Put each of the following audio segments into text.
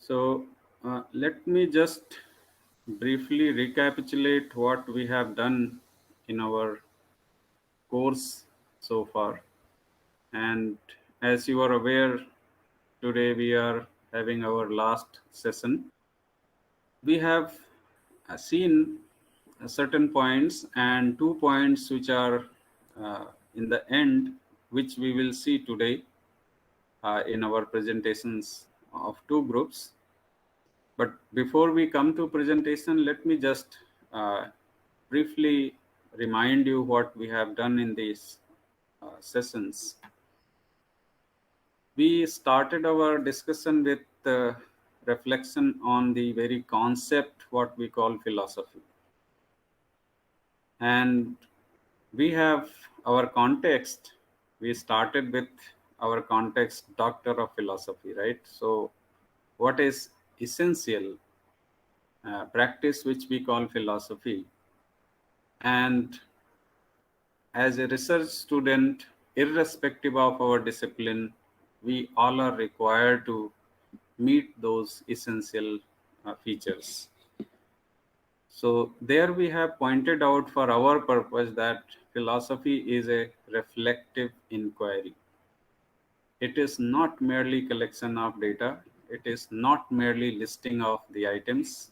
So let me just briefly recapitulate what we have done in our course so far. And as you are aware, today we are having our last session. We have seen certain points and 2 points which are in the end, which we will see today in our presentations of two groups. But before we come to presentation, let me just uh, briefly remind you what we have done in these sessions. We started our discussion with reflection on the very concept what we call philosophy. And we have our context. We started with our context, doctor of philosophy, right? So what is essential practice which we call philosophy? And as a research student, irrespective of our discipline, we all are required to meet those essential features. So there we have pointed out for our purpose that philosophy is a reflective inquiry. It is not merely collection of data. It is not merely listing of the items.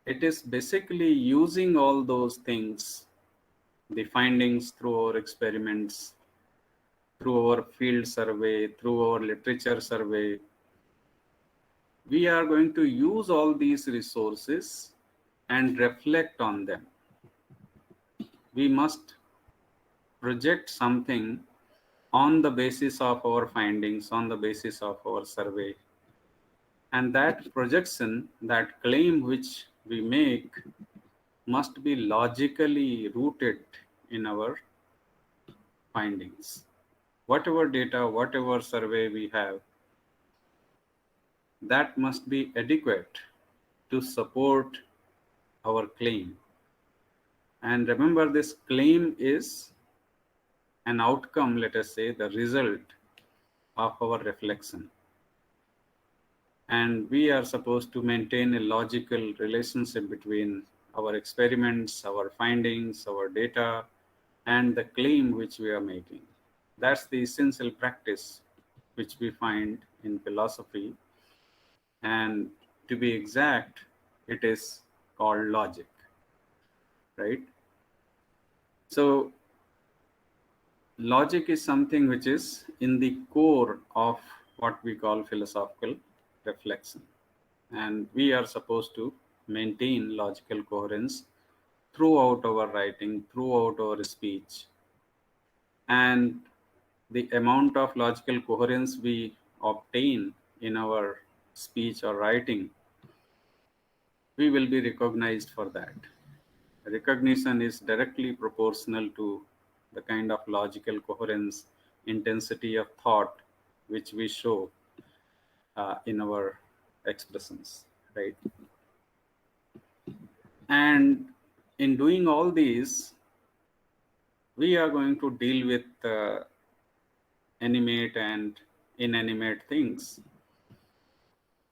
It is basically using all those things, the findings through our experiments, through our field survey, through our literature survey. We are going to use all these resources and reflect on them. We must project something on the basis of our findings, on the basis of our survey. And that projection, that claim which we make, must be logically rooted in our findings. Whatever data, whatever survey we have, that must be adequate to support our claim. And remember, this claim is an outcome, let us say, the result of our reflection. And we are supposed to maintain a logical relationship between our experiments, our findings, our data, and the claim which we are making. That's the essential practice which we find in philosophy. And to be exact, it is called logic, right? So logic is something which is in the core of what we call philosophical reflection. And we are supposed to maintain logical coherence throughout our writing, throughout our speech. And the amount of logical coherence we obtain in our speech or writing, we will be recognized for that. Recognition is directly proportional to the kind of logical coherence, intensity of thought which we show in our expressions, right? And in doing all these, we are going to deal with animate and inanimate things.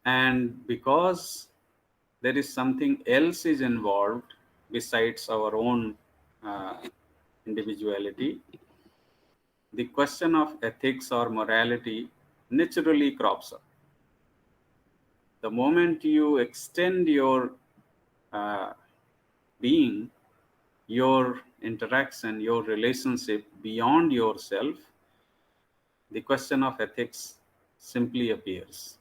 And because there is something else is involved besides our own uh, individuality, the question of ethics or morality naturally crops up. The moment you extend your uh, being, your interaction, your relationship beyond yourself, the question of ethics simply appears.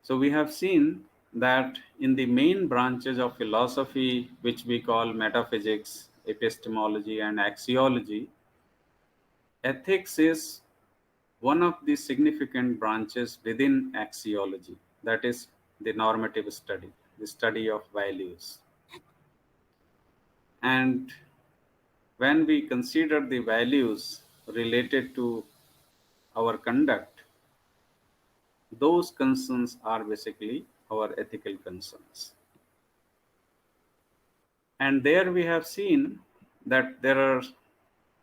So we have seen that in the main branches of philosophy, which we call metaphysics, epistemology, and axiology, ethics is one of the significant branches within axiology, that is the normative study, the study of values. And when we consider the values related to our conduct, those concerns are basically our ethical concerns. And there we have seen that there are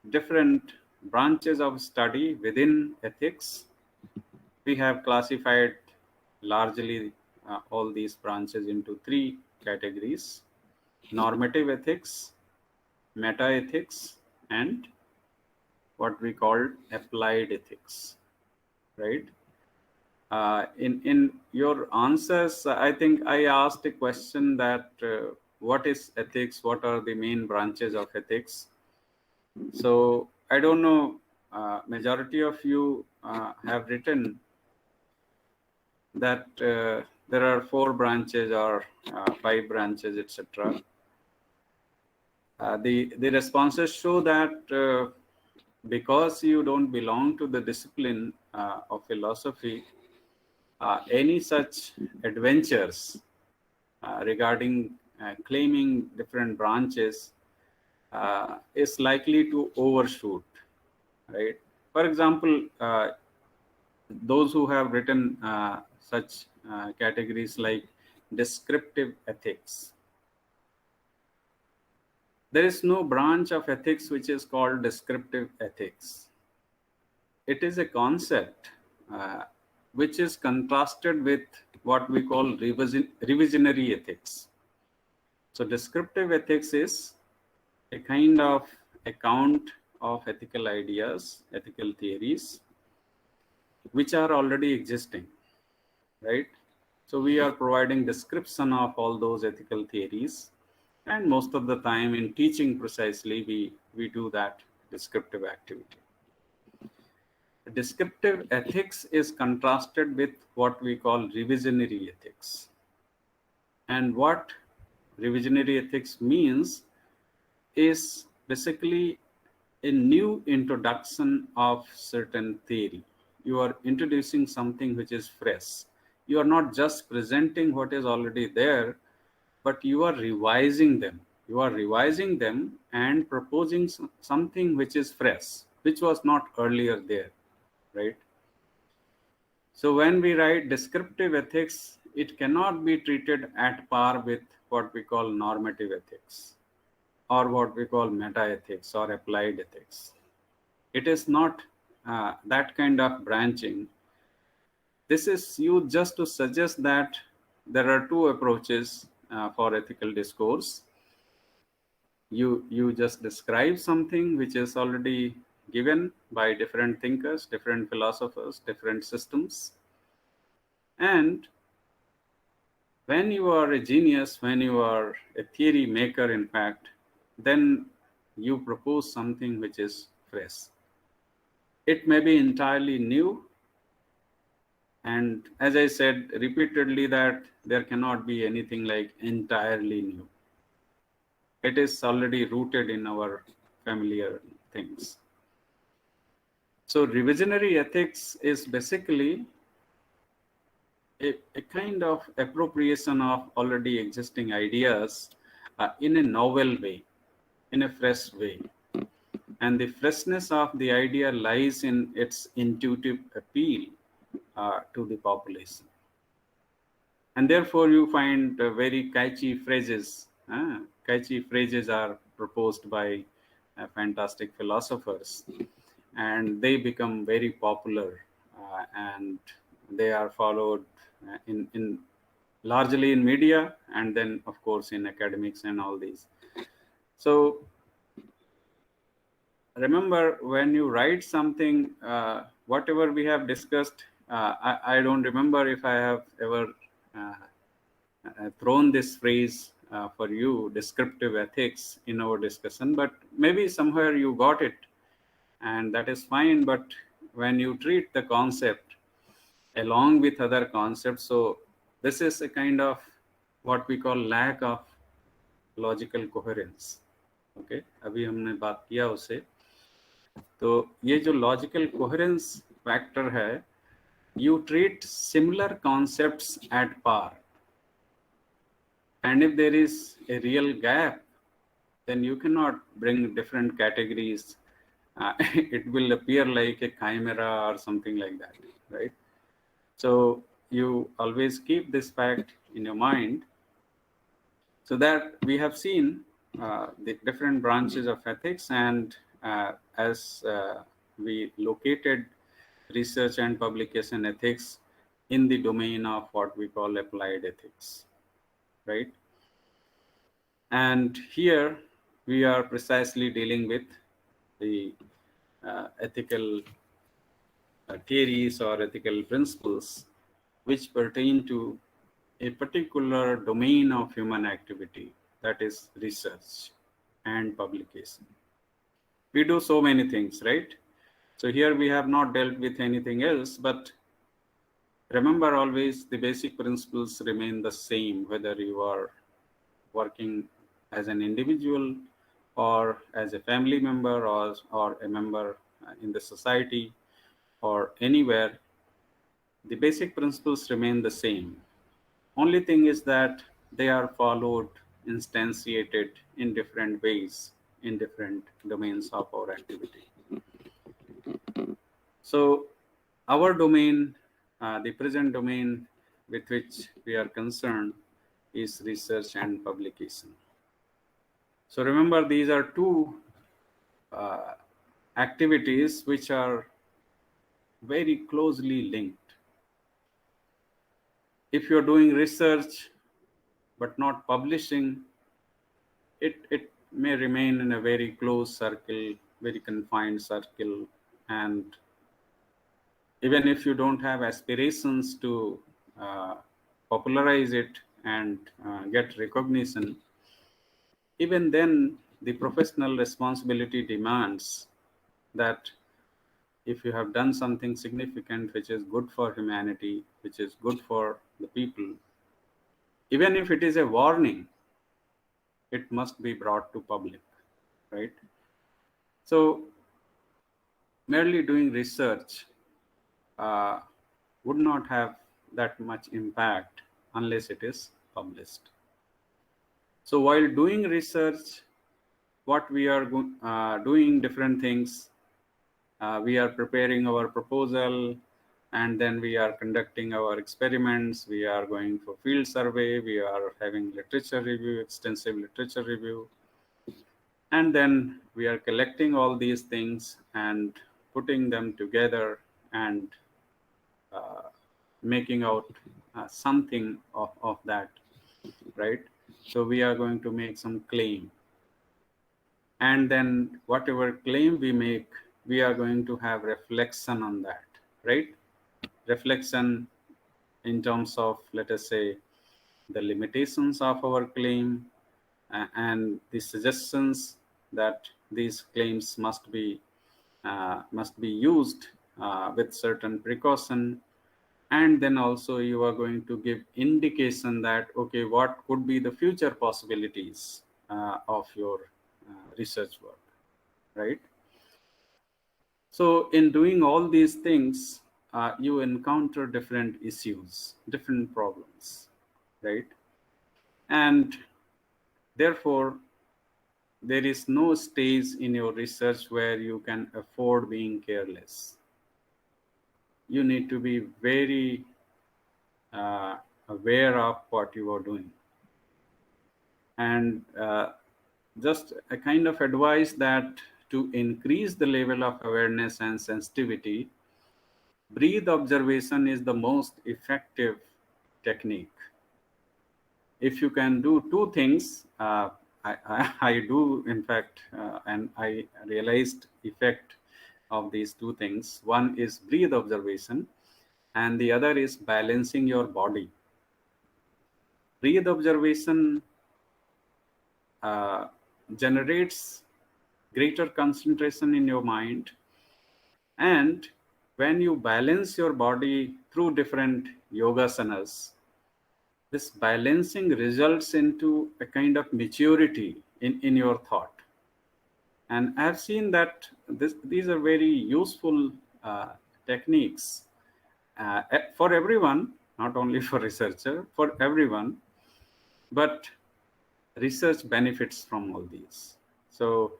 different branches of study within ethics. we have classified largely all these branches into three categories: normative ethics, meta ethics, and what we call applied ethics, right? In your answers, I think I asked a question that what is ethics? What are the main branches of ethics? So I don't know. Majority of you have written that there are 4 branches or 5 branches, etc. The responses show that because you don't belong to the discipline of philosophy, any such adventures regarding claiming different branches is likely to overshoot, right? For example, those who have written such categories like descriptive ethics. There is no branch of ethics which is called descriptive ethics. It is a concept which is contrasted with what we call revisionary ethics. So descriptive ethics is a kind of account of ethical ideas, ethical theories, which are already existing, right? So we are providing description of all those ethical theories, and most of the time in teaching precisely, we do that descriptive activity. Descriptive ethics is contrasted with what we call revisionary ethics. And what revisionary ethics means is basically a new introduction of certain theory. You are introducing something which is fresh. You are not just presenting what is already there, but you are revising them. You are revising them and proposing something which is fresh, which was not earlier there, right? So when we write descriptive ethics, it cannot be treated at par with what we call normative ethics, or what we call meta ethics or applied ethics. It is not that kind of branching. This is you just to suggest that there are 2 approaches for ethical discourse. You just describe something which is already given by different thinkers, different philosophers, different systems. And when you are a genius, when you are a theory maker, in fact, then you propose something which is fresh. It may be entirely new. And as I said repeatedly, that there cannot be anything like entirely new. It is already rooted in our familiar things. So revisionary ethics is basically a kind of appropriation of already existing ideas in a novel way, in a fresh way. And the freshness of the idea lies in its intuitive appeal to the population. And therefore you find very catchy phrases. Catchy phrases are proposed by fantastic philosophers, and they become very popular, and they are followed in largely in media, and then of course in academics and all these. So remember, when you write something, whatever we have discussed, I don't remember if I have ever thrown this phrase for you, descriptive ethics, in our discussion, but maybe somewhere you got it, and that is fine. But when you treat the concept along with other concepts, so this is a kind of what we call lack of logical coherence. Okay, अभी हमने बात किया उसे. तो ये जो logical coherence factor है, you treat similar concepts at par, and if there is a real gap, then you cannot bring different categories. It will appear like a chimera or something like that, right? So you always keep this fact in your mind, so that we have seen the different branches of ethics, and as we located research and publication ethics in the domain of what we call applied ethics, right? And here we are precisely dealing with the ethical theories or ethical principles which pertain to a particular domain of human activity, that is research and publication. We do so many things, right? So here we have not dealt with anything else, but remember always the basic principles remain the same, whether you are working as an individual or as a family member or a member in the society or anywhere. The basic principles remain the same. Only thing is that they are followed, instantiated in different ways in different domains of our activity. So our domain, the present domain with which we are concerned is research and publication. So remember, these are two activities which are very closely linked. If you're doing research but not publishing, it may remain in a very close circle, very confined circle, and even if you don't have aspirations to popularize it and get recognition, even then the professional responsibility demands that if you have done something significant which is good for humanity, which is good for the people, even if it is a warning, it must be brought to public, right? So merely doing research uh, would not have that much impact unless it is published. So while doing research, what we are doing different things. We are preparing our proposal, and then we are conducting our experiments. We are going for field survey. We are having literature review, extensive literature review. And then we are collecting all these things and putting them together and making out something of that, right? So we are going to make some claim. And then whatever claim we make, we are going to have reflection on that, right? Reflection in terms of, let us say, the limitations of our claim and the suggestions that these claims must be used with certain precaution. And then also you are going to give indication that, okay, what could be the future possibilities of your research work, right? So in doing all these things, you encounter different issues, different problems, right? And therefore, there is no stage in your research where you can afford being careless. You need to be very aware of what you are doing. And just a kind of advice that to increase the level of awareness and sensitivity, breath observation is the most effective technique. If you can do two things, I do in fact, and I realized effect of these two things. One is breath observation, and the other is balancing your body. Breath observation generates greater concentration in your mind, and when you balance your body through different yogasanas, this balancing results into a kind of maturity in your thought. And I've seen that these are very useful techniques for everyone, not only for researcher, for everyone. But research benefits from all these. So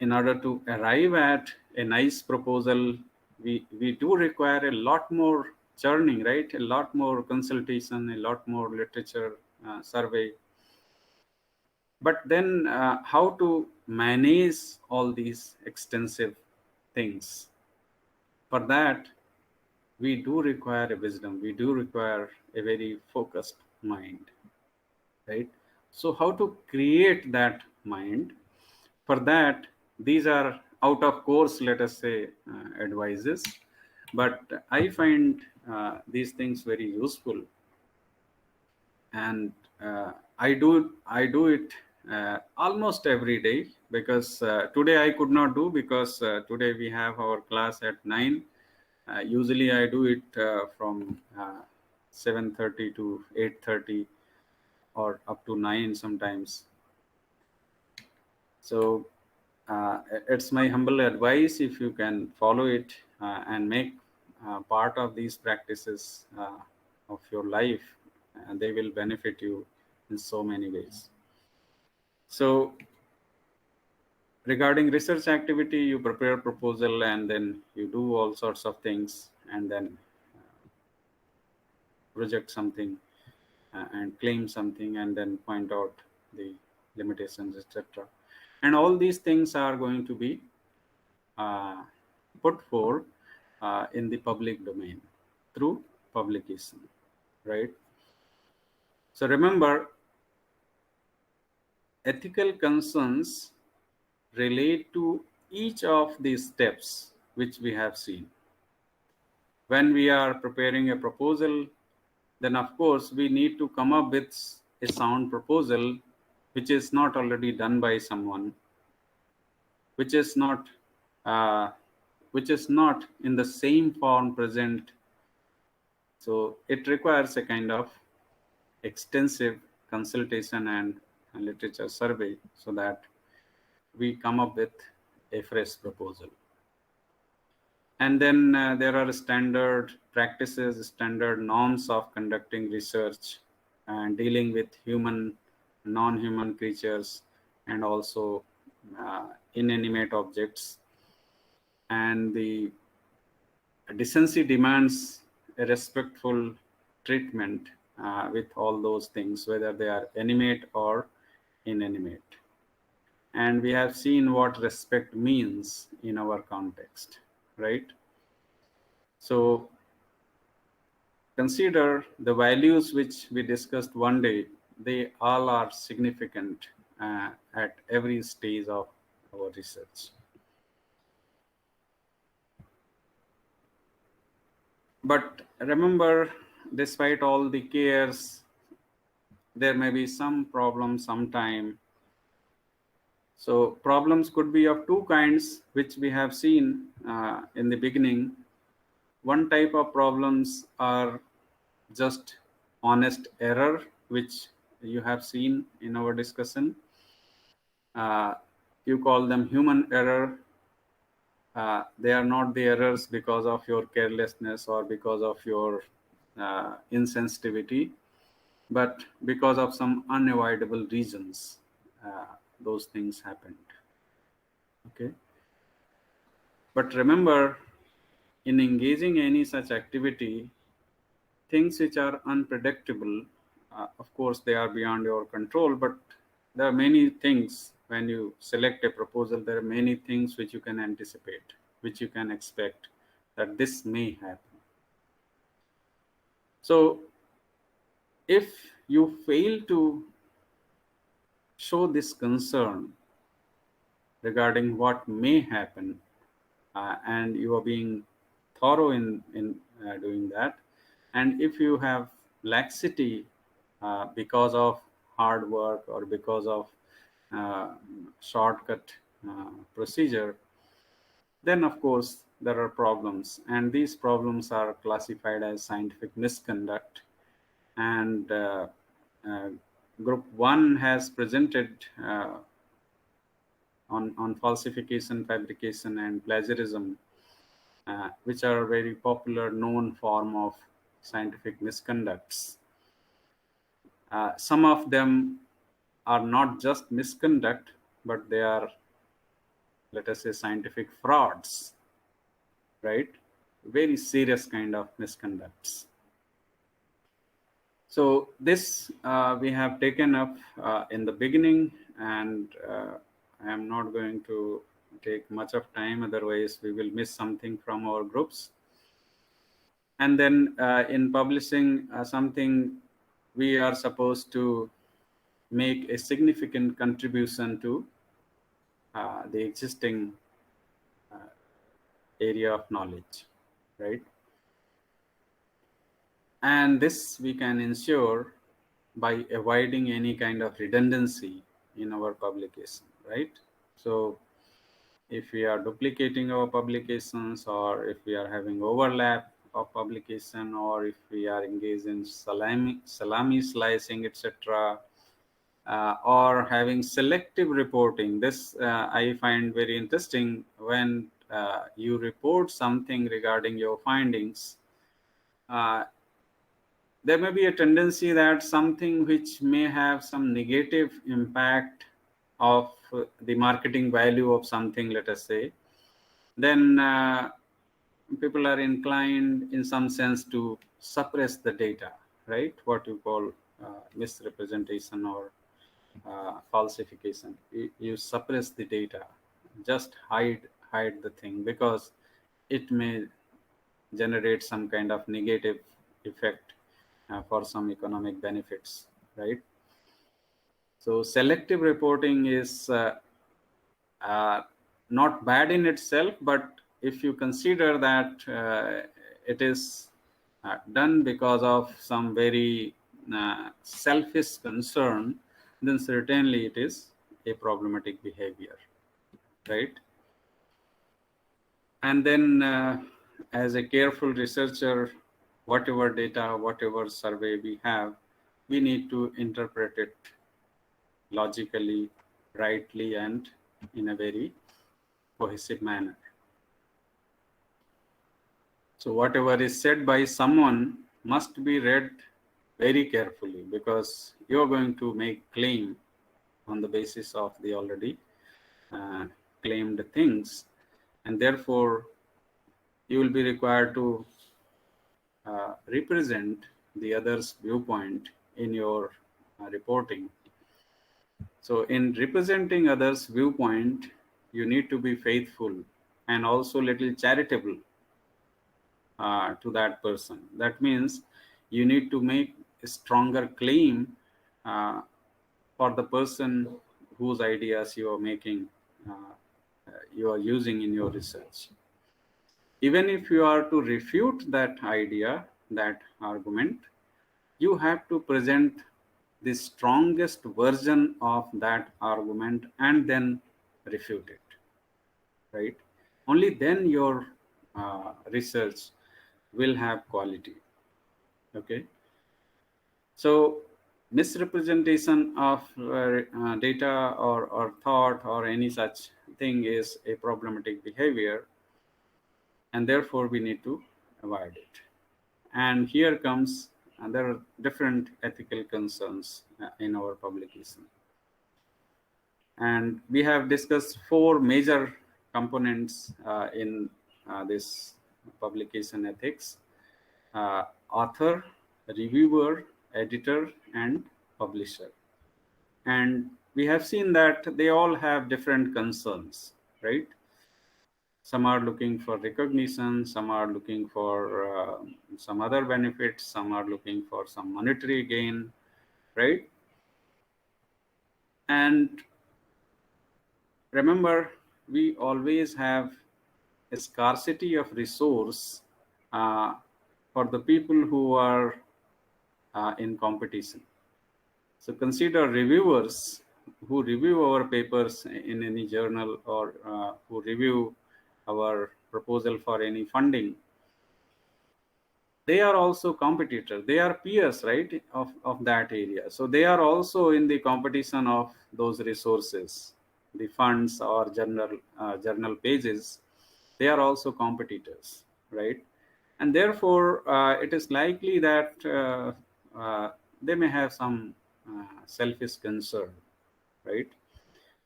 in order to arrive at a nice proposal, we do require a lot more churning, right? A lot more consultation, a lot more literature survey. But then how to manage all these extensive things? For that, we do require a wisdom, we do require a very focused mind, right? So how to create that mind? For that, these are out of course, let us say, advices, but I find these things very useful, and I do it almost every day, because today I could not do, because today we have our class at 9. Usually I do it from 7:30 to 8:30, or up to 9 sometimes. So it's my humble advice, if you can follow it and make part of these practices of your life, they will benefit you in so many ways. So regarding research activity, you prepare proposal, and then you do all sorts of things, and then project something, and claim something, and then point out the limitations, etc. And all these things are going to be uh, put forward in the public domain through publication, right? So remember, ethical concerns relate to each of these steps which we have seen. When we are preparing a proposal, then of course we need to come up with a sound proposal which is not already done by someone, which is not uh, which is not in the same form present. So it requires a kind of extensive consultation and literature survey, so that we come up with a fresh proposal. And then there are standard practices, standard norms of conducting research and dealing with human, non-human creatures, and also inanimate objects. And the decency demands a respectful treatment with all those things, whether they are animate or inanimate. And we have seen what respect means in our context, right? So consider the values which we discussed one day, they all are significant at every stage of our research. But remember, despite all the cares, there may be some problems sometime. So problems could be of two kinds, which we have seen in the beginning. One type of problems are just honest error, which you have seen in our discussion. You call them human error. They are not the errors because of your carelessness or because of your insensitivity, but because of some unavoidable reasons, those things happened. Okay. But remember, in engaging any such activity, things which are unpredictable, of course, they are beyond your control, but there are many things when you select a proposal, there are many things which you can anticipate, which you can expect that this may happen. So if you fail to show this concern regarding what may happen, and you are being thorough in doing that, and if you have laxity because of hard work or because of shortcut procedure, then of course there are problems, and these problems are classified as scientific misconduct. And uh, group 1 has presented on falsification, fabrication, and plagiarism, which are very popular known form of scientific misconducts. Some of them are not just misconduct, but they are, let us say, scientific frauds, right? Very serious kind of misconducts. So this we have taken up in the beginning, and I am not going to take much of time, otherwise we will miss something from our groups. And then in publishing something, we are supposed to make a significant contribution to the existing area of knowledge, right? And this we can ensure by avoiding any kind of redundancy in our publication, right? So if we are duplicating our publications, or if we are having overlap of publication, or if we are engaged in salami slicing, etc., or having selective reporting. This I find very interesting. When you report something regarding your findings, uh, there may be a tendency that something which may have some negative impact of the marketing value of something, let us say, then people are inclined in some sense to suppress the data, right? What you call misrepresentation or falsification. You suppress the data, just hide the thing, because it may generate some kind of negative effect for some economic benefits, right? So selective reporting is not bad in itself, but if you consider that it is done because of some very selfish concern, then certainly it is a problematic behavior, right? And then as a careful researcher, whatever data, whatever survey we have, we need to interpret it logically, rightly, and in a very cohesive manner. So whatever is said by someone must be read very carefully, because you are going to make claim on the basis of the already claimed things, and therefore you will be required to represent the other's viewpoint in your reporting. So in representing others' viewpoint, you need to be faithful and also little charitable to that person. That means you need to make a stronger claim uh, for the person whose ideas you are making, you are using in your research. Even if you are to refute that idea, that argument, you have to present the strongest version of that argument and then refute it, right? Only then your research will have quality. Okay. So misrepresentation of data or thought or any such thing is a problematic behavior, and therefore we need to avoid it. And here comes there are different ethical concerns in our publication. And we have discussed four major components in this publication ethics: author, reviewer, editor, and publisher. And we have seen that they all have different concerns, right? Some are looking for recognition, some are looking for some other benefits, some are looking for some monetary gain, right? And remember, we always have a scarcity of resource for the people who are in competition. So consider reviewers who review our papers in any journal, or who review our proposal for any funding. They are also competitors. They are peers, right, of that area. So they are also in the competition of those resources, the funds or journal pages. They are also competitors, right? And therefore, it is likely that they may have some selfish concern, right?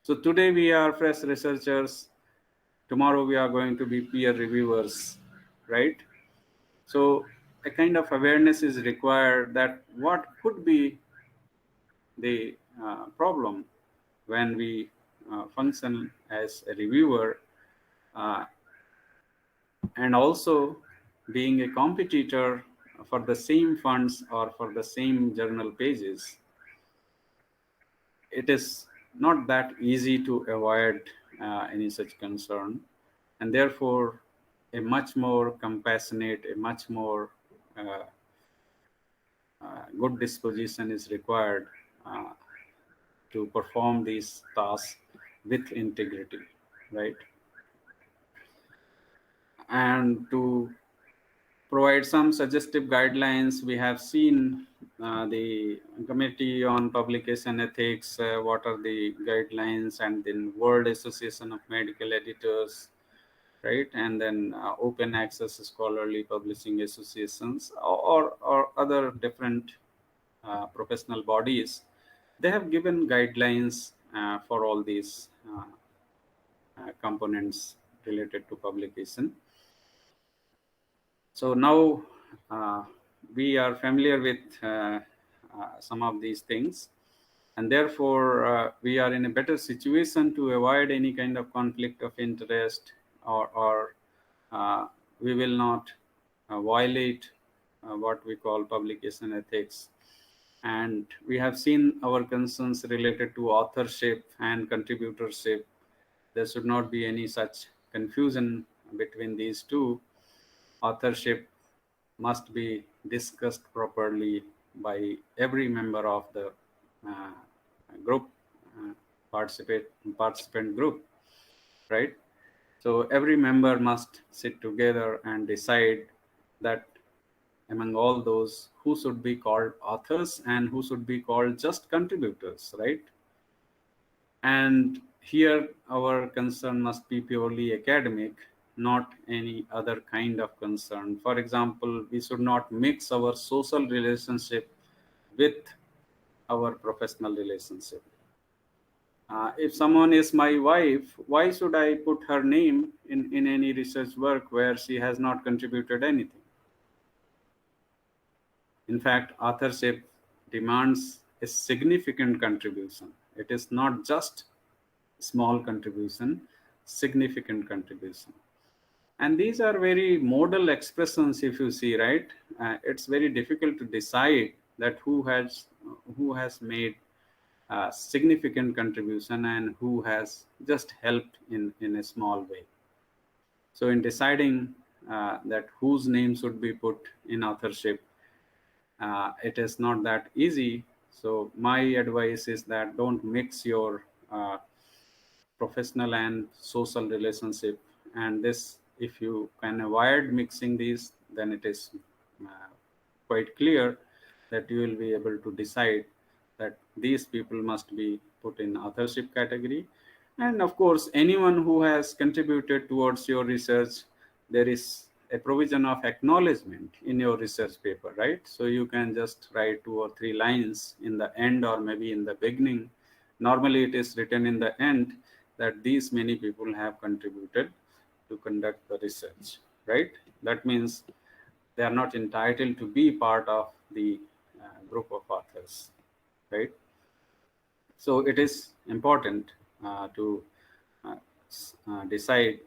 So today we are fresh researchers. Tomorrow we are going to be peer reviewers, right? So a kind of awareness is required that what could be the problem when we function as a reviewer, and also being a competitor for the same funds or for the same journal pages, it is not that easy to avoid any such concern, and therefore a much more compassionate, a much more uh, good disposition is required uh, to perform these tasks with integrity, right? And to provide some suggestive guidelines, we have seen the Committee on Publication Ethics, what are the guidelines, and then World Association of Medical Editors, right? And then Open Access Scholarly Publishing Associations, or other different professional bodies. They have given guidelines for all these components related to publication. So now we are familiar with some of these things, and therefore we are in a better situation to avoid any kind of conflict of interest, or we will not violate what we call publication ethics. And we have seen our concerns related to authorship and contributorship. There should not be any such confusion between these two. Authorship must be discussed properly by every member of the uh, group, uh, participant group, right? So every member must sit together and decide that among all those, who should be called authors and who should be called just contributors, right? And here our concern must be purely academic, not any other kind of concern. For example, we should not mix our social relationship with our professional relationship. If someone is my wife, why should I put her name in any research work where she has not contributed anything? In fact, authorship demands a significant contribution. It is not just small contribution, significant contribution. And these are very modal expressions, if you see, right? It's very difficult to decide that who has made a significant contribution and who has just helped in a small way. So in deciding that whose name should be put in authorship, it is not that easy. So my advice is that don't mix your professional and social relationship. And this, if you can avoid mixing these, then it is quite clear that you will be able to decide that these people must be put in authorship category. And of course, anyone who has contributed towards your research, there is a provision of acknowledgement in your research paper, right? So you can just write 2 or 3 lines in the end, or maybe in the beginning. Normally it is written in the end that these many people have contributed to conduct the research, right? That means they are not entitled to be part of the group of authors, right? So it is important to decide.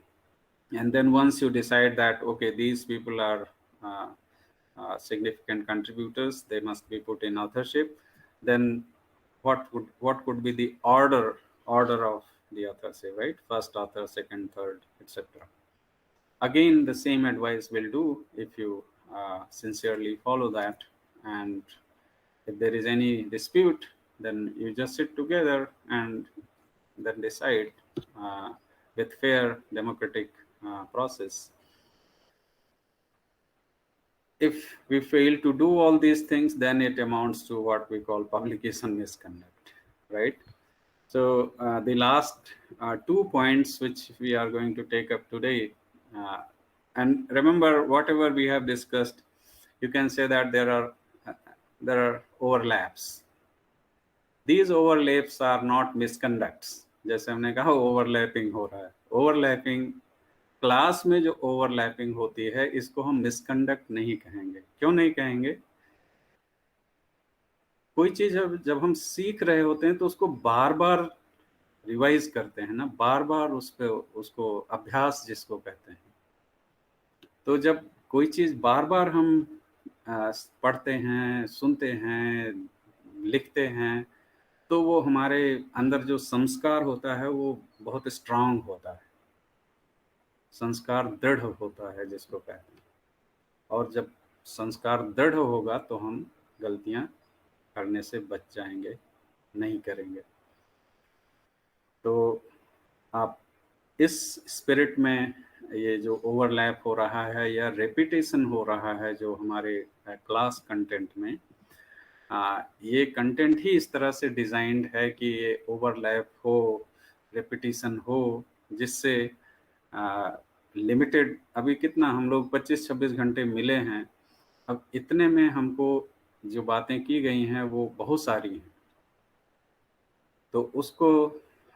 And then once you decide that, okay, these people are significant contributors, they must be put in authorship, then what could be the order of the authorship, right? First author, second, third, etc. Again, the same advice will do if you sincerely follow that. And if there is any dispute, then you just sit together and then decide with fair democratic process. If we fail to do all these things, then it amounts to what we call publication misconduct, right? So the last 2 points which we are going to take up today, and remember, whatever we have discussed, you can say that there are overlaps. These overlaps are not misconducts. जैसे हमने कहा overlapping हो रहा है, overlapping class में जो overlapping होती है, इसको हम मिसकंडक्ट नहीं कहेंगे. क्यों नहीं कहेंगे? कोई चीज जब हम सीख रहे होते हैं तो उसको बार बार रिवाइज करते हैं ना, बार बार उस पे उसको अभ्यास जिसको कहते हैं, तो जब कोई चीज़ बार बार हम पढ़ते हैं, सुनते हैं, लिखते हैं, तो वो हमारे अंदर जो संस्कार होता है वो बहुत स्ट्रांग होता है, संस्कार दृढ़ होता है जिसको कहते हैं। और जब संस्कार दृढ़ होगा तो हम गलतियां करने से बच जाएंगे, नहीं करेंगे। तो आप इस स्पिरिट में, ये जो ओवरलैप हो रहा है या रेपिटेशन हो रहा है जो हमारे क्लास कंटेंट में, ये कंटेंट ही इस तरह से डिज़ाइंड है कि ये ओवरलैप हो, रेपिटेशन हो, जिससे लिमिटेड, अभी कितना हम लोग 25-26 घंटे मिले हैं, अब इतने में हमको जो बातें की गई हैं वो बहुत सारी हैं, तो उसको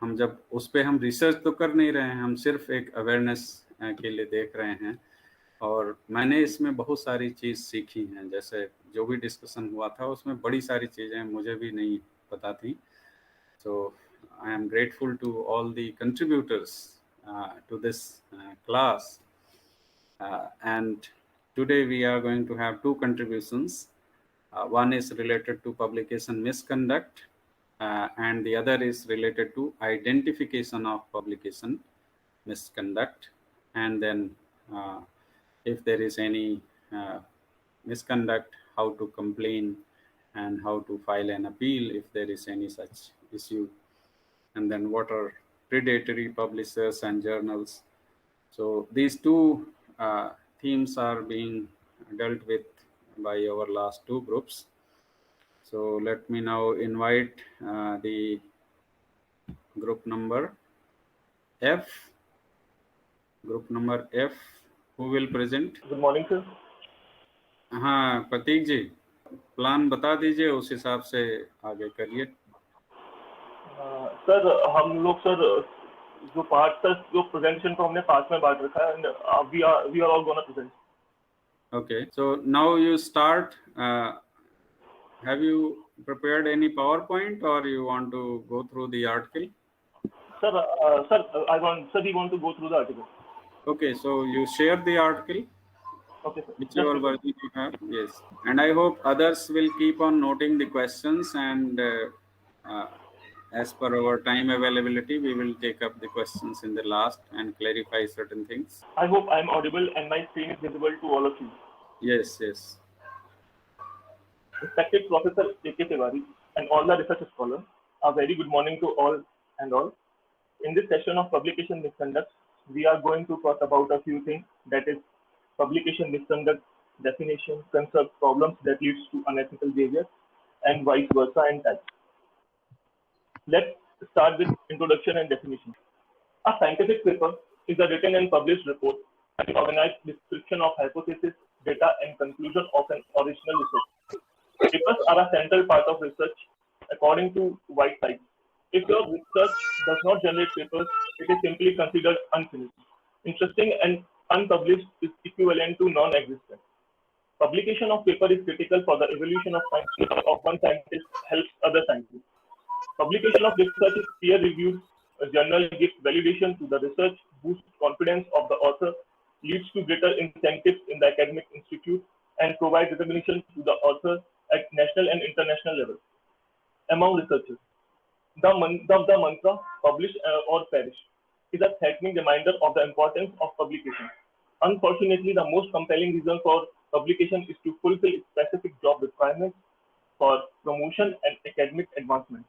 हम जब उस पर हम रिसर्च तो कर नहीं रहे हैं, हम सिर्फ एक अवेयरनेस के लिए देख रहे हैं। और मैंने इसमें बहुत सारी चीज़ सीखी हैं, जैसे जो भी डिस्कशन हुआ था उसमें बड़ी सारी चीज़ें मुझे भी नहीं पता थी। So I am grateful to all the contributors to this class. And today we are going to have two contributions. One is related to publication misconduct, and the other is related to identification of publication misconduct. And then if there is any misconduct, how to complain and how to file an appeal if there is any such issue. And then what are predatory publishers and journals. So these two themes are being dealt with by our last two groups. So let me now invite the group number F. Group number F, who will present? Good morning, sir. हाँ प्रतीक जी, plan बता दीजिए, उस हिसाब से आगे करिए। Sir हम लोग सर जो पार्ट था, जो प्रेजेंटेशन को हमने पार्ट में बांट रखा है, and we are all gonna present. Okay, so now you start. Have you prepared any PowerPoint or you want to go through the article? Sir, we want to go through the article. Okay, so you share the article, Okay, sir. whichever version you have. Yes, and I hope others will keep on noting the questions, and as per our time availability, we will take up the questions in the last and clarify certain things. I hope I am audible and my screen is visible to all of you. Yes, yes. Respected Professor A.K. Tiwari and all the research scholars, a very good morning to all and all. In this session of publication misconduct, we are going to talk about a few things, that is publication misconduct, definition, concept, problems that leads to unethical behavior, and vice versa, and types. Let's start with introduction and definition. A scientific paper is a written and published report and organized description of hypothesis, data, and conclusion of an original research. Papers are a central part of research according to Whiteside. If your research does not generate papers, it is simply considered unfinished. Interesting and unpublished is equivalent to non-existent. Publication of paper is critical for the evolution of science. Of one scientist helps other scientists. Publication of research is peer-reviewed. A journal gives validation to the research, boosts confidence of the author, leads to greater incentives in the academic institute, and provides recognition to the author at national and international level. Among researchers, the mantra "publish or perish" is a threatening reminder of the importance of publication. Unfortunately, the most compelling reason for publication is to fulfill specific job requirements for promotion and academic advancement.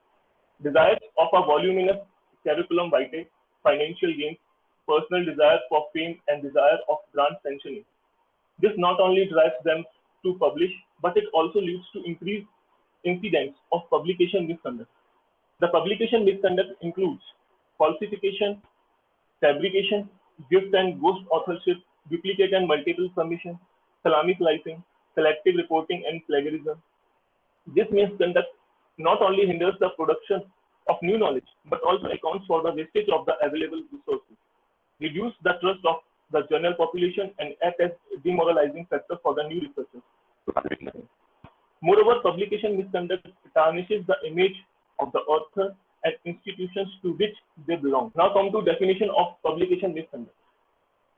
Desires of a voluminous curriculum vitae, financial gains, personal desire for fame, and desire of grand sanctioning. This not only drives them to publish, but it also leads to increased incidents of publication misconduct. The publication misconduct includes falsification, fabrication, gift and ghost authorship, duplicate and multiple submission, salami slicing, selective reporting, and plagiarism. This misconduct not only hinders the production of new knowledge, but also accounts for the wastage of the available resources, reduce the trust of the general population, and act as demoralizing factor for the new researchers. Moreover, publication misconduct tarnishes the image of the author and institutions to which they belong. Now come to definition of publication misconduct.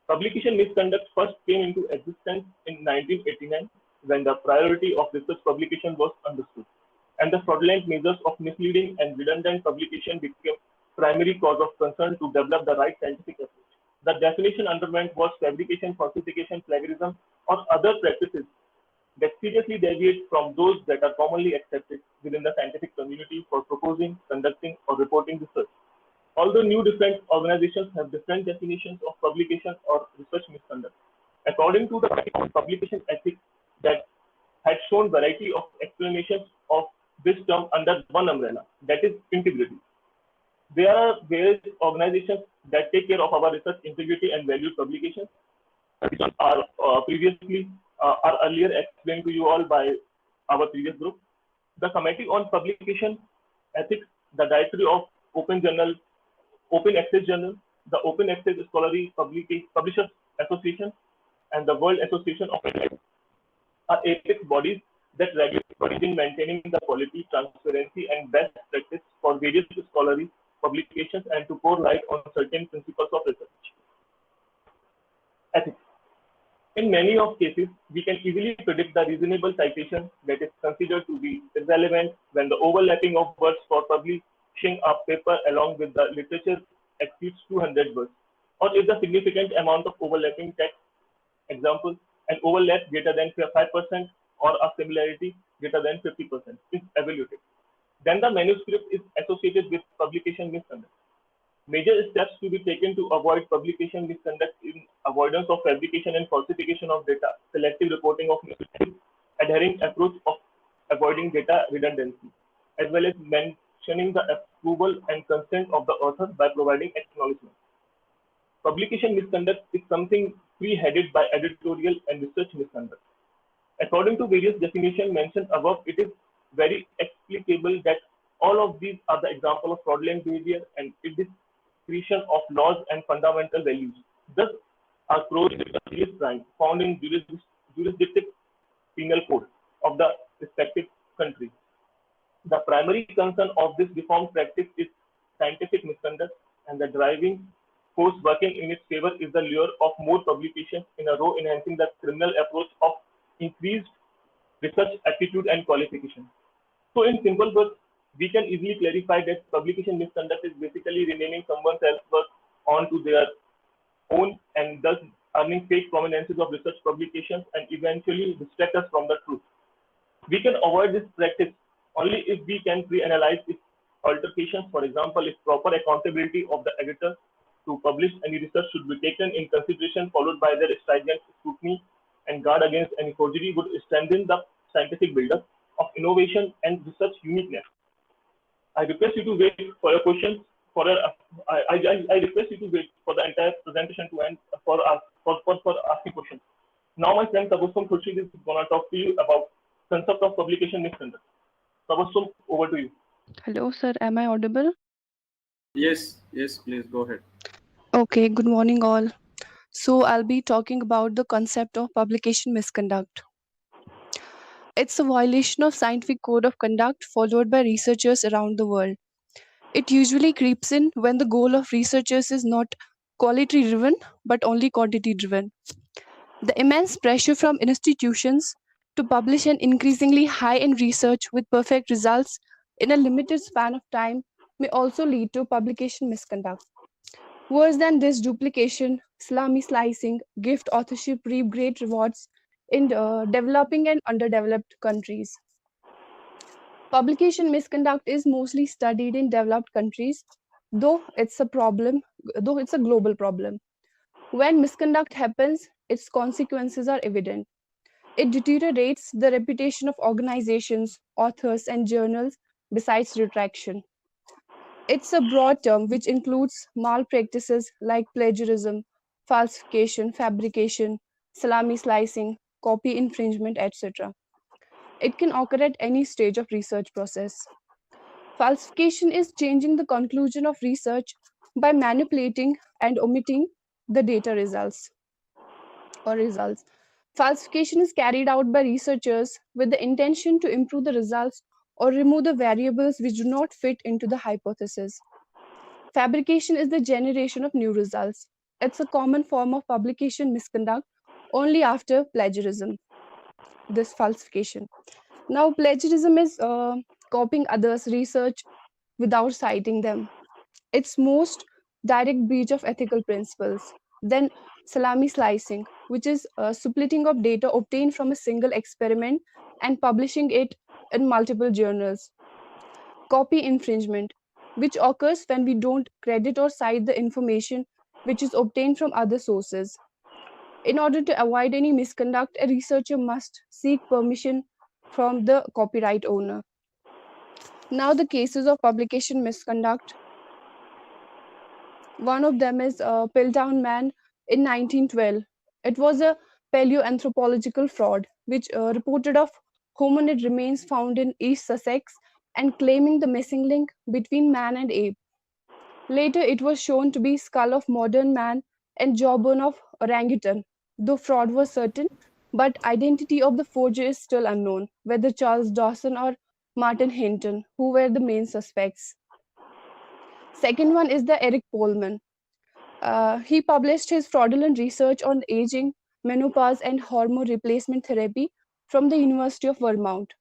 Publication misconduct first came into existence in 1989 when the priority of research publication was understood, and the fraudulent measures of misleading and redundant publication became primary cause of concern to develop the right scientific approach. The definition underwent was fabrication, falsification, plagiarism, or other practices that seriously deviate from those that are commonly accepted within the scientific community for proposing, conducting, or reporting research. Although new different organizations have different definitions of publication or research misconduct, according to the publication ethics that had shown variety of explanations of this term under one umbrella, that is integrity. There are various organizations that take care of our research integrity and value publications. Are are earlier explained to you all by our previous group. The Committee on Publication Ethics, the Directory of Open Journal, Open Access Journal, the Open Access Scholarly Publishers Association, and the World Association of are apex bodies that regulate in maintaining the quality, transparency, and best practice for various scholarly publications and to pour light on certain principles of research. Ethics. In many of cases, we can easily predict the reasonable citation that is considered to be irrelevant when the overlapping of words for publishing a paper along with the literature exceeds 200 words, or if the significant amount of overlapping text, example, an overlap greater than 5% or a similarity greater than 50% is evaluated. Then the manuscript is associated with publication misconduct. Major steps to be taken to avoid publication misconduct in avoidance of fabrication and falsification of data, selective reporting of mistakes, adhering approach of avoiding data redundancy, as well as mentioning the approval and consent of the author by providing acknowledgement. Publication misconduct is something pre-headed by editorial and research misconduct. According to various definitions mentioned above, it is very explicable that all of these are the example of fraudulent behavior and it is creation of laws and fundamental values. Thus, are crossed with a serious crime found in jurisdictive penal code of the respective country. The primary concern of this deformed practice is scientific misconduct, and the driving force working in its favor is the lure of more publications in a row, enhancing the criminal approach of increased research attitude and qualification. So, in simple words, we can easily clarify that publication misconduct is basically renaming someone else's work onto their own and thus earning fake prominences of research publications and eventually distract us from the truth. We can avoid this practice only if we can pre-analyze its altercations. For example, if proper accountability of the editor to publish any research should be taken in consideration, followed by their stringent scrutiny and guard against any forgery, would strengthen the scientific buildup of innovation and research uniqueness. I request you to wait for your questions. I request you to wait for the entire presentation to end for asking questions. Now, my friend Tabassum Khurshid is going to talk to you about concept of publication misconduct. Tabassum, over to you. Hello, sir. Am I audible? Yes, please go ahead. Okay, good morning, all. So, I'll be talking about the concept of publication misconduct. It's a violation of scientific code of conduct followed by researchers around the world. It usually creeps in when the goal of researchers is not quality driven but only quantity driven. The immense pressure from institutions to publish an increasingly high end research with perfect results in a limited span of time may also lead to publication misconduct. Worse than this, duplication, salami slicing, gift authorship reap great rewards in developing and underdeveloped countries. Publication misconduct is mostly studied in developed countries, though it's a global problem. When misconduct happens, its consequences are evident. It deteriorates the reputation of organizations, authors, and journals besides retraction. It's a broad term which includes malpractices like plagiarism, falsification, fabrication, salami slicing, copy infringement, etc. It can occur at any stage of research process. Falsification is changing the conclusion of research by manipulating and omitting the data results. Falsification is carried out by researchers with the intention to improve the results or remove the variables which do not fit into the hypothesis. Fabrication is the generation of new results. It's a common form of publication misconduct only after plagiarism, this falsification. Now, plagiarism is copying others' research without citing them. It's most direct breach of ethical principles. Then, salami slicing, which is splitting of data obtained from a single experiment and publishing it in multiple journals. Copy infringement, which occurs when we don't credit or cite the information which is obtained from other sources. In order to avoid any misconduct, a researcher must seek permission from the copyright owner. Now, the cases of publication misconduct. One of them is Piltdown Man in 1912. It was a paleoanthropological fraud which reported of hominid remains found in East Sussex and claiming the missing link between man and ape. Later, it was shown to be skull of modern man and jawbone of orangutan. Though fraud was certain, but identity of the forger is still unknown, whether Charles Dawson or Martin Hinton, who were the main suspects. Second one is the Eric Polman. He published his fraudulent research on aging, menopause, and hormone replacement therapy from the University of Vermont.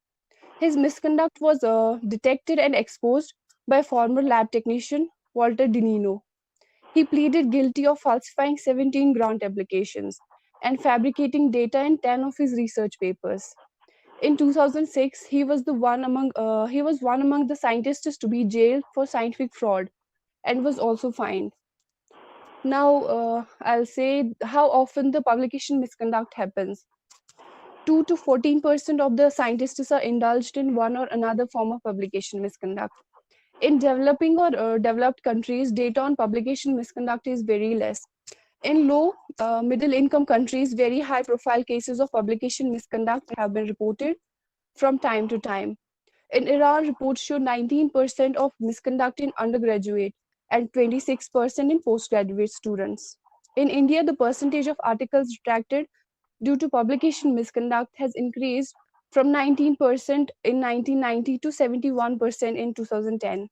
His misconduct was detected and exposed by former lab technician Walter Dinino. He pleaded guilty of falsifying 17 grant applications and fabricating data in 10 of his research papers. In 2006, he was one among the scientists to be jailed for scientific fraud and was also fined. Now, I'll say how often the publication misconduct happens. 2 to 14% of the scientists are indulged in one or another form of publication misconduct. In developing or developed countries, data on publication misconduct is very less. In low, middle income countries, very high profile cases of publication misconduct have been reported from time to time. In Iran, reports show 19% of misconduct in undergraduate and 26% in postgraduate students. In India, the percentage of articles retracted due to publication misconduct has increased from 19% in 1990 to 71% in 2010.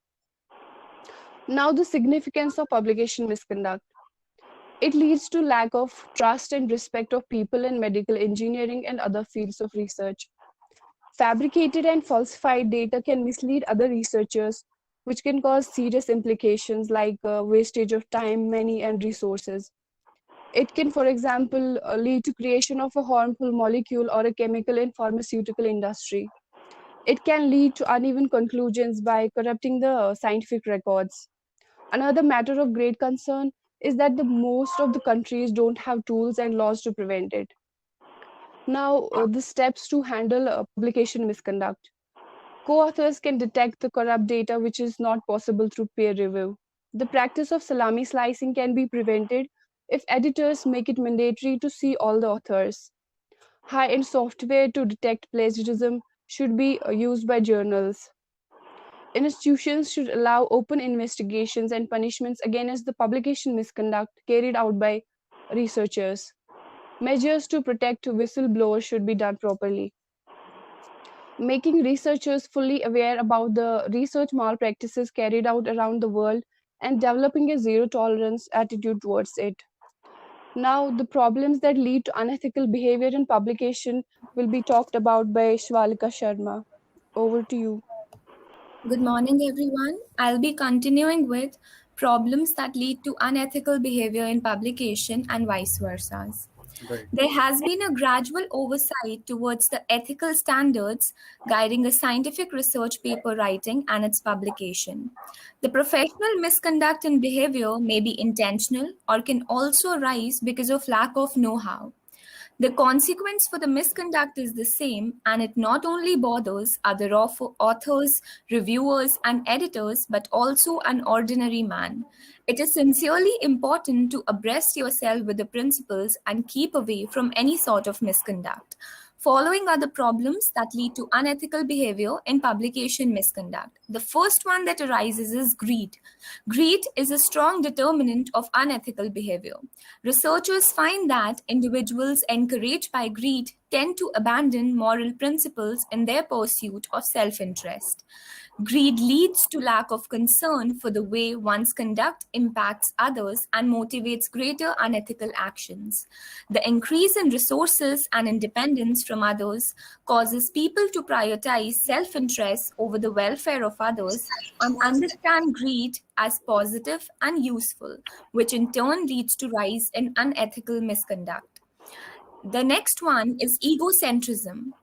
Now, the significance of publication misconduct. It leads to lack of trust and respect of people in medical engineering and other fields of research. Fabricated and falsified data can mislead other researchers, which can cause serious implications like wastage of time, money, and resources. It can, for example, lead to creation of a harmful molecule or a chemical in pharmaceutical industry. It can lead to uneven conclusions by corrupting the scientific records. Another matter of great concern is that most of the countries don't have tools and laws to prevent it. Now, the steps to handle publication misconduct. Co-authors can detect the corrupt data which is not possible through peer review. The practice of salami slicing can be prevented if editors make it mandatory to see all the authors. High-end software to detect plagiarism should be used by journals. Institutions should allow open investigations and punishments against the publication misconduct carried out by researchers. Measures to protect whistleblowers should be done properly. Making researchers fully aware about the research malpractices carried out around the world and developing a zero tolerance attitude towards it. Now, the problems that lead to unethical behavior in publication will be talked about by Shvalika Sharma. Over to you. Good morning, everyone. I'll be continuing with problems that lead to unethical behavior in publication and vice versa. Right. There has been a gradual oversight towards the ethical standards guiding a scientific research paper writing and its publication. The professional misconduct in behavior may be intentional or can also arise because of lack of know-how. The consequence for the misconduct is the same, and it not only bothers other authors, reviewers, and editors, but also an ordinary man. It is sincerely important to abreast yourself with the principles and keep away from any sort of misconduct. Following are the problems that lead to unethical behavior in publication misconduct. The first one that arises is greed. Greed is a strong determinant of unethical behavior. Researchers find that individuals encouraged by greed tend to abandon moral principles in their pursuit of self-interest. Greed leads to lack of concern for the way one's conduct impacts others and motivates greater unethical actions. The increase in resources and independence from others causes people to prioritize self-interest over the welfare of others and understand greed as positive and useful, which in turn leads to rise in unethical misconduct. The next one is egocentrism.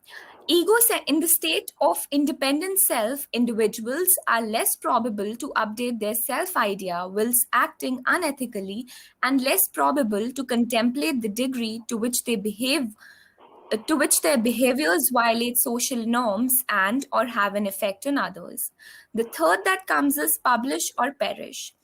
In the state of independent self, individuals are less probable to update their self-idea whilst acting unethically and less probable to contemplate the degree to which their behaviors violate social norms and or have an effect on others. The third that comes is publish or perish.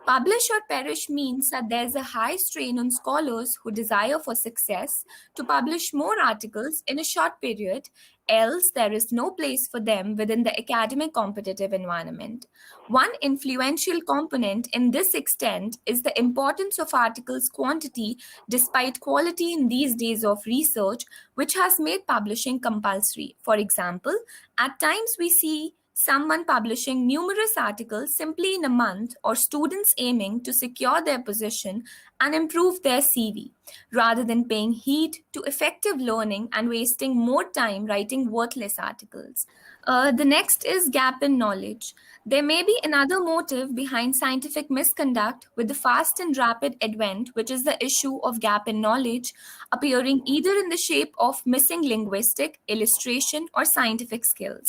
Publish or perish means that there's a high strain on scholars who desire for success to publish more articles in a short period, else there is no place for them within the academic competitive environment. One influential component in this extent is the importance of articles' quantity despite quality in these days of research, which has made publishing compulsory. For example, at times we see someone publishing numerous articles simply in a month, or students aiming to secure their position and improve their CV, rather than paying heed to effective learning and wasting more time writing worthless articles. The next is gap in knowledge. There may be another motive behind scientific misconduct with the fast and rapid advent, which is the issue of gap in knowledge, appearing either in the shape of missing linguistic, illustration, or scientific skills.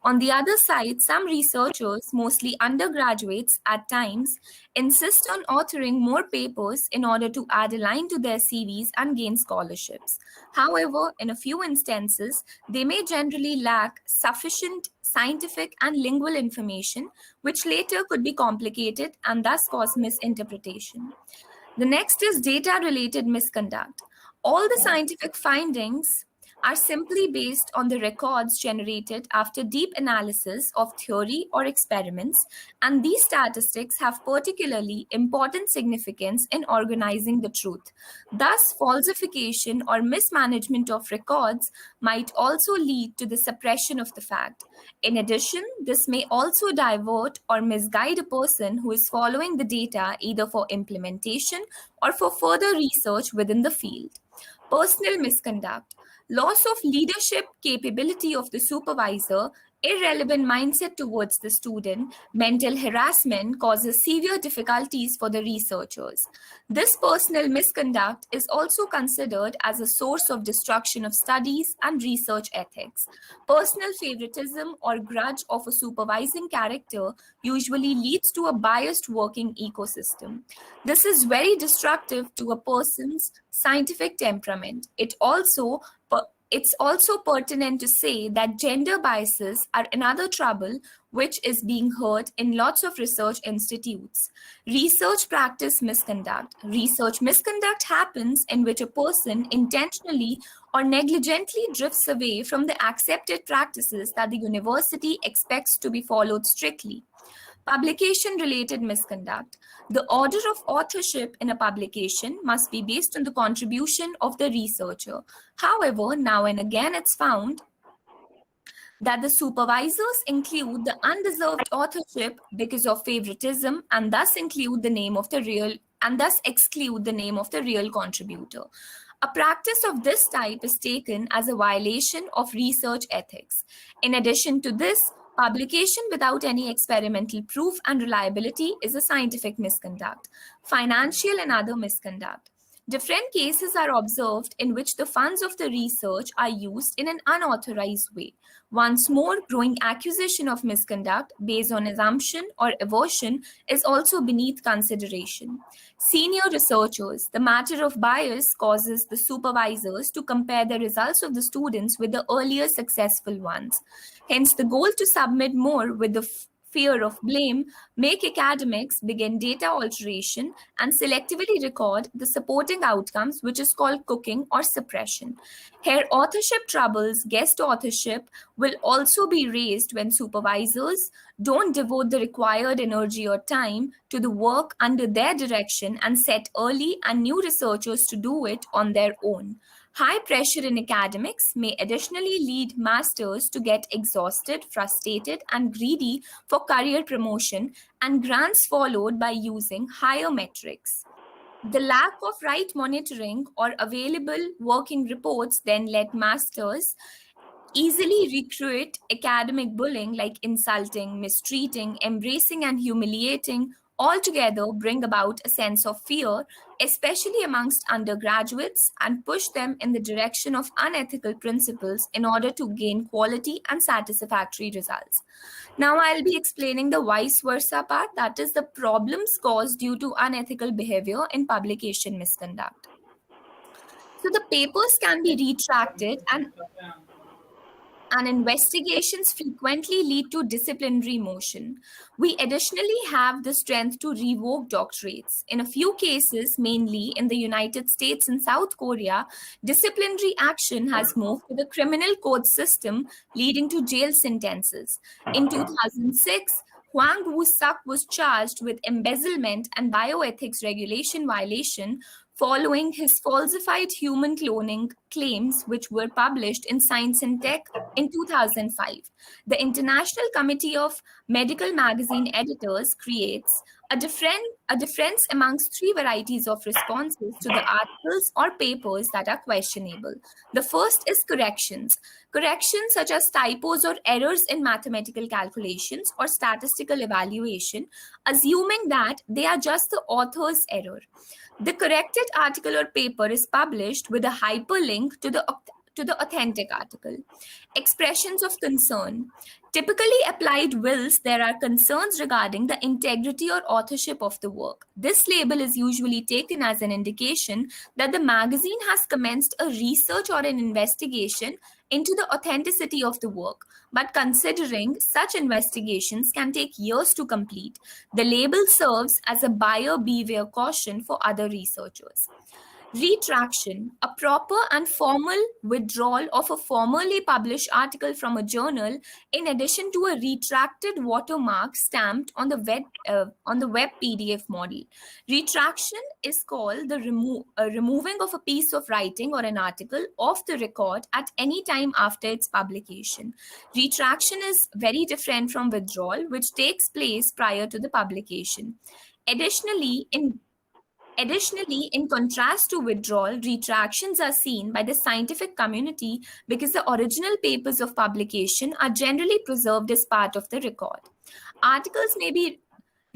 On the other side, some researchers, mostly undergraduates at times, insist on authoring more papers in order to add a line to their CVs and gain scholarships. However, in a few instances, they may generally lack sufficient scientific and lingual information, which later could be complicated and thus cause misinterpretation. The next is data-related misconduct. All the scientific findings are simply based on the records generated after deep analysis of theory or experiments, and these statistics have particularly important significance in organizing the truth. Thus, falsification or mismanagement of records might also lead to the suppression of the fact. In addition, this may also divert or misguide a person who is following the data either for implementation or for further research within the field. Personal misconduct. Loss of leadership capability of the supervisor, irrelevant mindset towards the student, mental harassment causes severe difficulties for the researchers. This personal misconduct is also considered as a source of destruction of studies and research ethics. Personal favoritism or grudge of a supervising character usually leads to a biased working ecosystem. This is very destructive to a person's scientific temperament. It's also pertinent to say that gender biases are another trouble which is being heard in lots of research institutes. Research practice misconduct. Research misconduct happens in which a person intentionally or negligently drifts away from the accepted practices that the university expects to be followed strictly. Publication-related misconduct. The order of authorship in a publication must be based on the contribution of the researcher. However, now and again it's found that the supervisors include the undeserved authorship because of favoritism and thus exclude the name of the real contributor. A practice of this type is taken as a violation of research ethics. In addition to this, publication without any experimental proof and reliability is a scientific misconduct. Financial and other misconduct. Different cases are observed in which the funds of the research are used in an unauthorized way. Once more, growing accusation of misconduct based on assumption or aversion is also beneath consideration. Senior researchers, the matter of bias causes the supervisors to compare the results of the students with the earlier successful ones. Hence, the goal to submit more with the fear of blame make academics begin data alteration and selectively record the supporting outcomes, which is called cooking or suppression. Here, authorship troubles, guest authorship will also be raised when supervisors don't devote the required energy or time to the work under their direction and set early and new researchers to do it on their own. High pressure in academics may additionally lead masters to get exhausted, frustrated, and greedy for career promotion and grants followed by using higher metrics. The lack of right monitoring or available working reports then led masters easily recruit academic bullying like insulting, mistreating, embracing, and humiliating altogether bring about a sense of fear, especially amongst undergraduates, and push them in the direction of unethical principles in order to gain quality and satisfactory results. Now, I'll be explaining the vice versa part, that is, the problems caused due to unethical behavior in publication misconduct. So, the papers can be retracted and investigations frequently lead to disciplinary motion. We additionally have the strength to revoke doctorates. In a few cases, mainly in the United States and South Korea, disciplinary action has moved to the criminal court system, leading to jail sentences. In 2006, Hwang Woo-suk was charged with embezzlement and bioethics regulation violation following his falsified human cloning claims, which were published in Science and Tech in 2005. The International Committee of Medical Magazine Editors creates a difference amongst three varieties of responses to the articles or papers that are questionable. The first is corrections. Corrections such as typos or errors in mathematical calculations or statistical evaluation, assuming that they are just the author's error. The corrected article or paper is published with a hyperlink to the authentic article. Expressions of concern. Typically applied whilst there are concerns regarding the integrity or authorship of the work. This label is usually taken as an indication that the magazine has commenced a research or an investigation into the authenticity of the work. But considering such investigations can take years to complete, the label serves as a buyer beware caution for other researchers. Retraction, a proper and formal withdrawal of a formerly published article from a journal, in addition to a retracted watermark stamped on the web PDF model. Retraction is called the removing of a piece of writing or an article off the record at any time after its publication. Retraction is very different from withdrawal, which takes place prior to the publication. Additionally, in contrast to withdrawal, retractions are seen by the scientific community because the original papers of publication are generally preserved as part of the record. Articles may be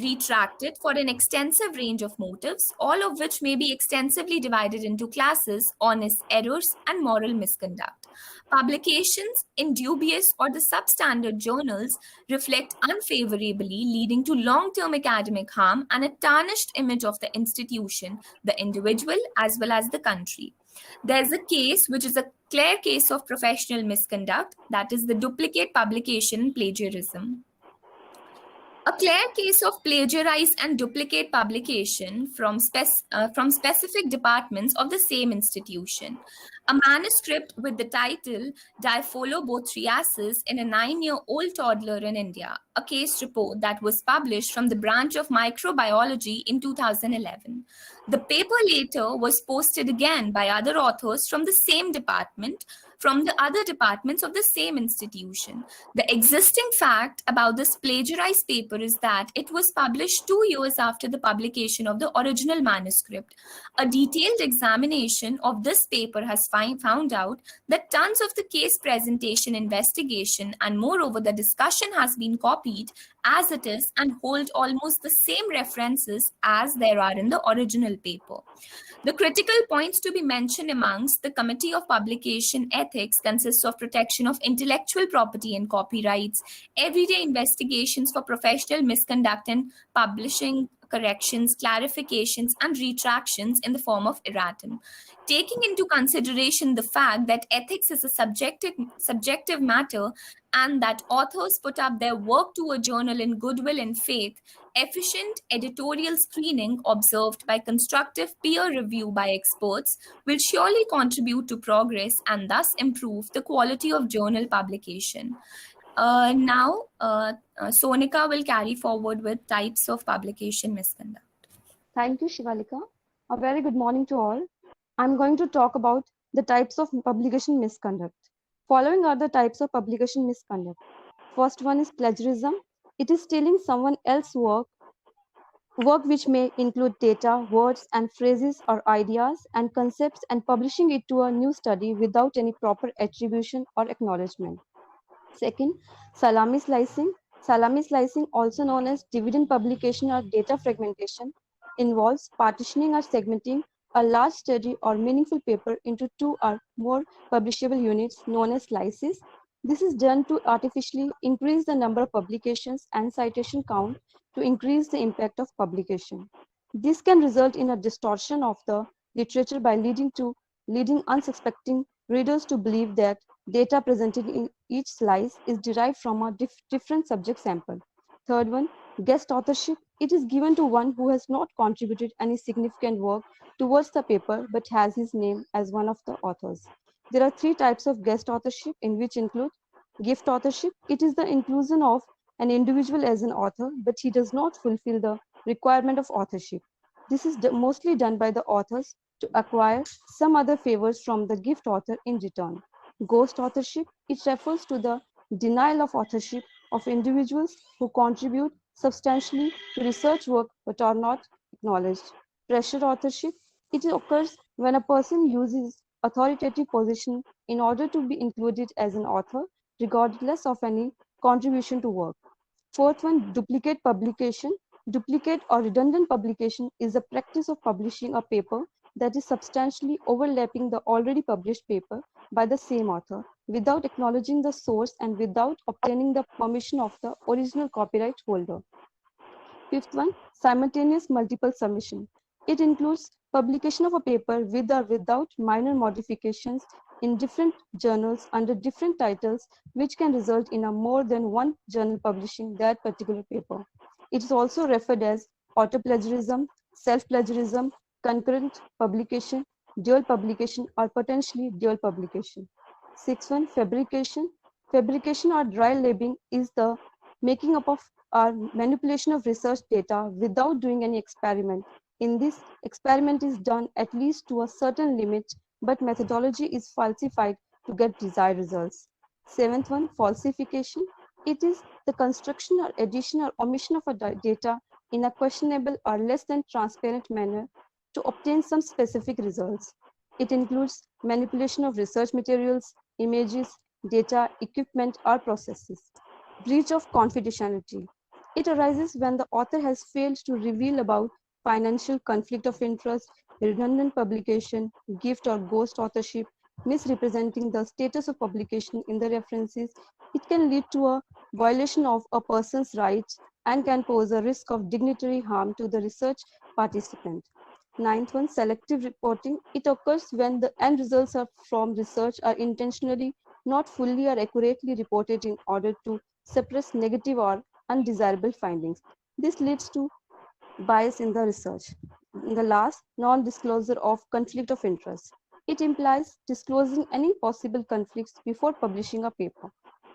retracted for an extensive range of motives, all of which may be extensively divided into classes: honest errors and moral misconduct. Publications in dubious or the substandard journals reflect unfavorably, leading to long-term academic harm and a tarnished image of the institution, the individual, as well as the country. There's a case which is a clear case of professional misconduct, that is the duplicate publication plagiarism. A clear case of plagiarized and duplicate publication from specific departments of the same institution. A manuscript with the title Dipholobothriasis in a 9-year-old toddler in India, a case report that was published from the branch of microbiology in 2011. The paper later was posted again by other authors from the same department, from the other departments of the same institution. The existing fact about this plagiarized paper is that it was published 2 years after the publication of the original manuscript. A detailed examination of this paper has found out that tons of the case presentation, investigation, and moreover the discussion has been copied as it is and hold almost the same references as there are in the original paper. The critical points to be mentioned amongst the Committee of Publication Ethics consists of protection of intellectual property and copyrights, everyday investigations for professional misconduct in publishing, corrections, clarifications, and retractions in the form of erratum. Taking into consideration the fact that ethics is a subjective matter and that authors put up their work to a journal in goodwill and faith, efficient editorial screening observed by constructive peer review by experts will surely contribute to progress and thus improve the quality of journal publication. Now, Sonika will carry forward with types of publication misconduct. Thank you, Shivalika. A very good morning to all. I'm going to talk about the types of publication misconduct. Following are the types of publication misconduct. First one is plagiarism. It is stealing someone else's work which may include data, words, and phrases or ideas and concepts and publishing it to a new study without any proper attribution or acknowledgement. Second, salami slicing. Salami slicing, also known as dividend publication or data fragmentation, involves partitioning or segmenting a large study or meaningful paper into two or more publishable units known as slices. This is done to artificially increase the number of publications and citation count to increase the impact of publication. This can result in a distortion of the literature by leading unsuspecting readers to believe that data presented in each slice is derived from a different subject sample. Third one, guest authorship. It is given to one who has not contributed any significant work towards the paper but has his name as one of the authors. There are three types of guest authorship in which include gift authorship. It is the inclusion of an individual as an author, but he does not fulfill the requirement of authorship. This is mostly done by the authors to acquire some other favors from the gift author in return. Ghost authorship, it refers to the denial of authorship of individuals who contribute substantially to research work but are not acknowledged. Pressure authorship, it occurs when a person uses authoritative position in order to be included as an author, regardless of any contribution to work. Fourth one, duplicate publication. Duplicate or redundant publication is the practice of publishing a paper that is substantially overlapping the already published paper by the same author without acknowledging the source and without obtaining the permission of the original copyright holder. Fifth one, simultaneous multiple submission. It includes publication of a paper with or without minor modifications in different journals under different titles, which can result in a more than one journal publishing that particular paper. It is also referred as auto-plagiarism, self-plagiarism, concurrent publication, dual publication, or potentially dual publication. Sixth one, fabrication. Fabrication or dry labeling is the making up of or manipulation of research data without doing any experiment. In this, experiment is done at least to a certain limit, but methodology is falsified to get desired results. Seventh one, falsification. It is the construction or addition or omission of a data in a questionable or less than transparent manner to obtain some specific results. It includes manipulation of research materials, images, data, equipment, or processes. Breach of confidentiality. It arises when the author has failed to reveal about financial conflict of interest, redundant publication, gift or ghost authorship, misrepresenting the status of publication in the references. It can lead to a violation of a person's rights and can pose a risk of dignitary harm to the research participant. Ninth one, selective reporting. It occurs when the end results from research are intentionally not fully or accurately reported in order to suppress negative or undesirable findings. This leads to bias in the research. In the last, non-disclosure of conflict of interest. It implies disclosing any possible conflicts before publishing a paper.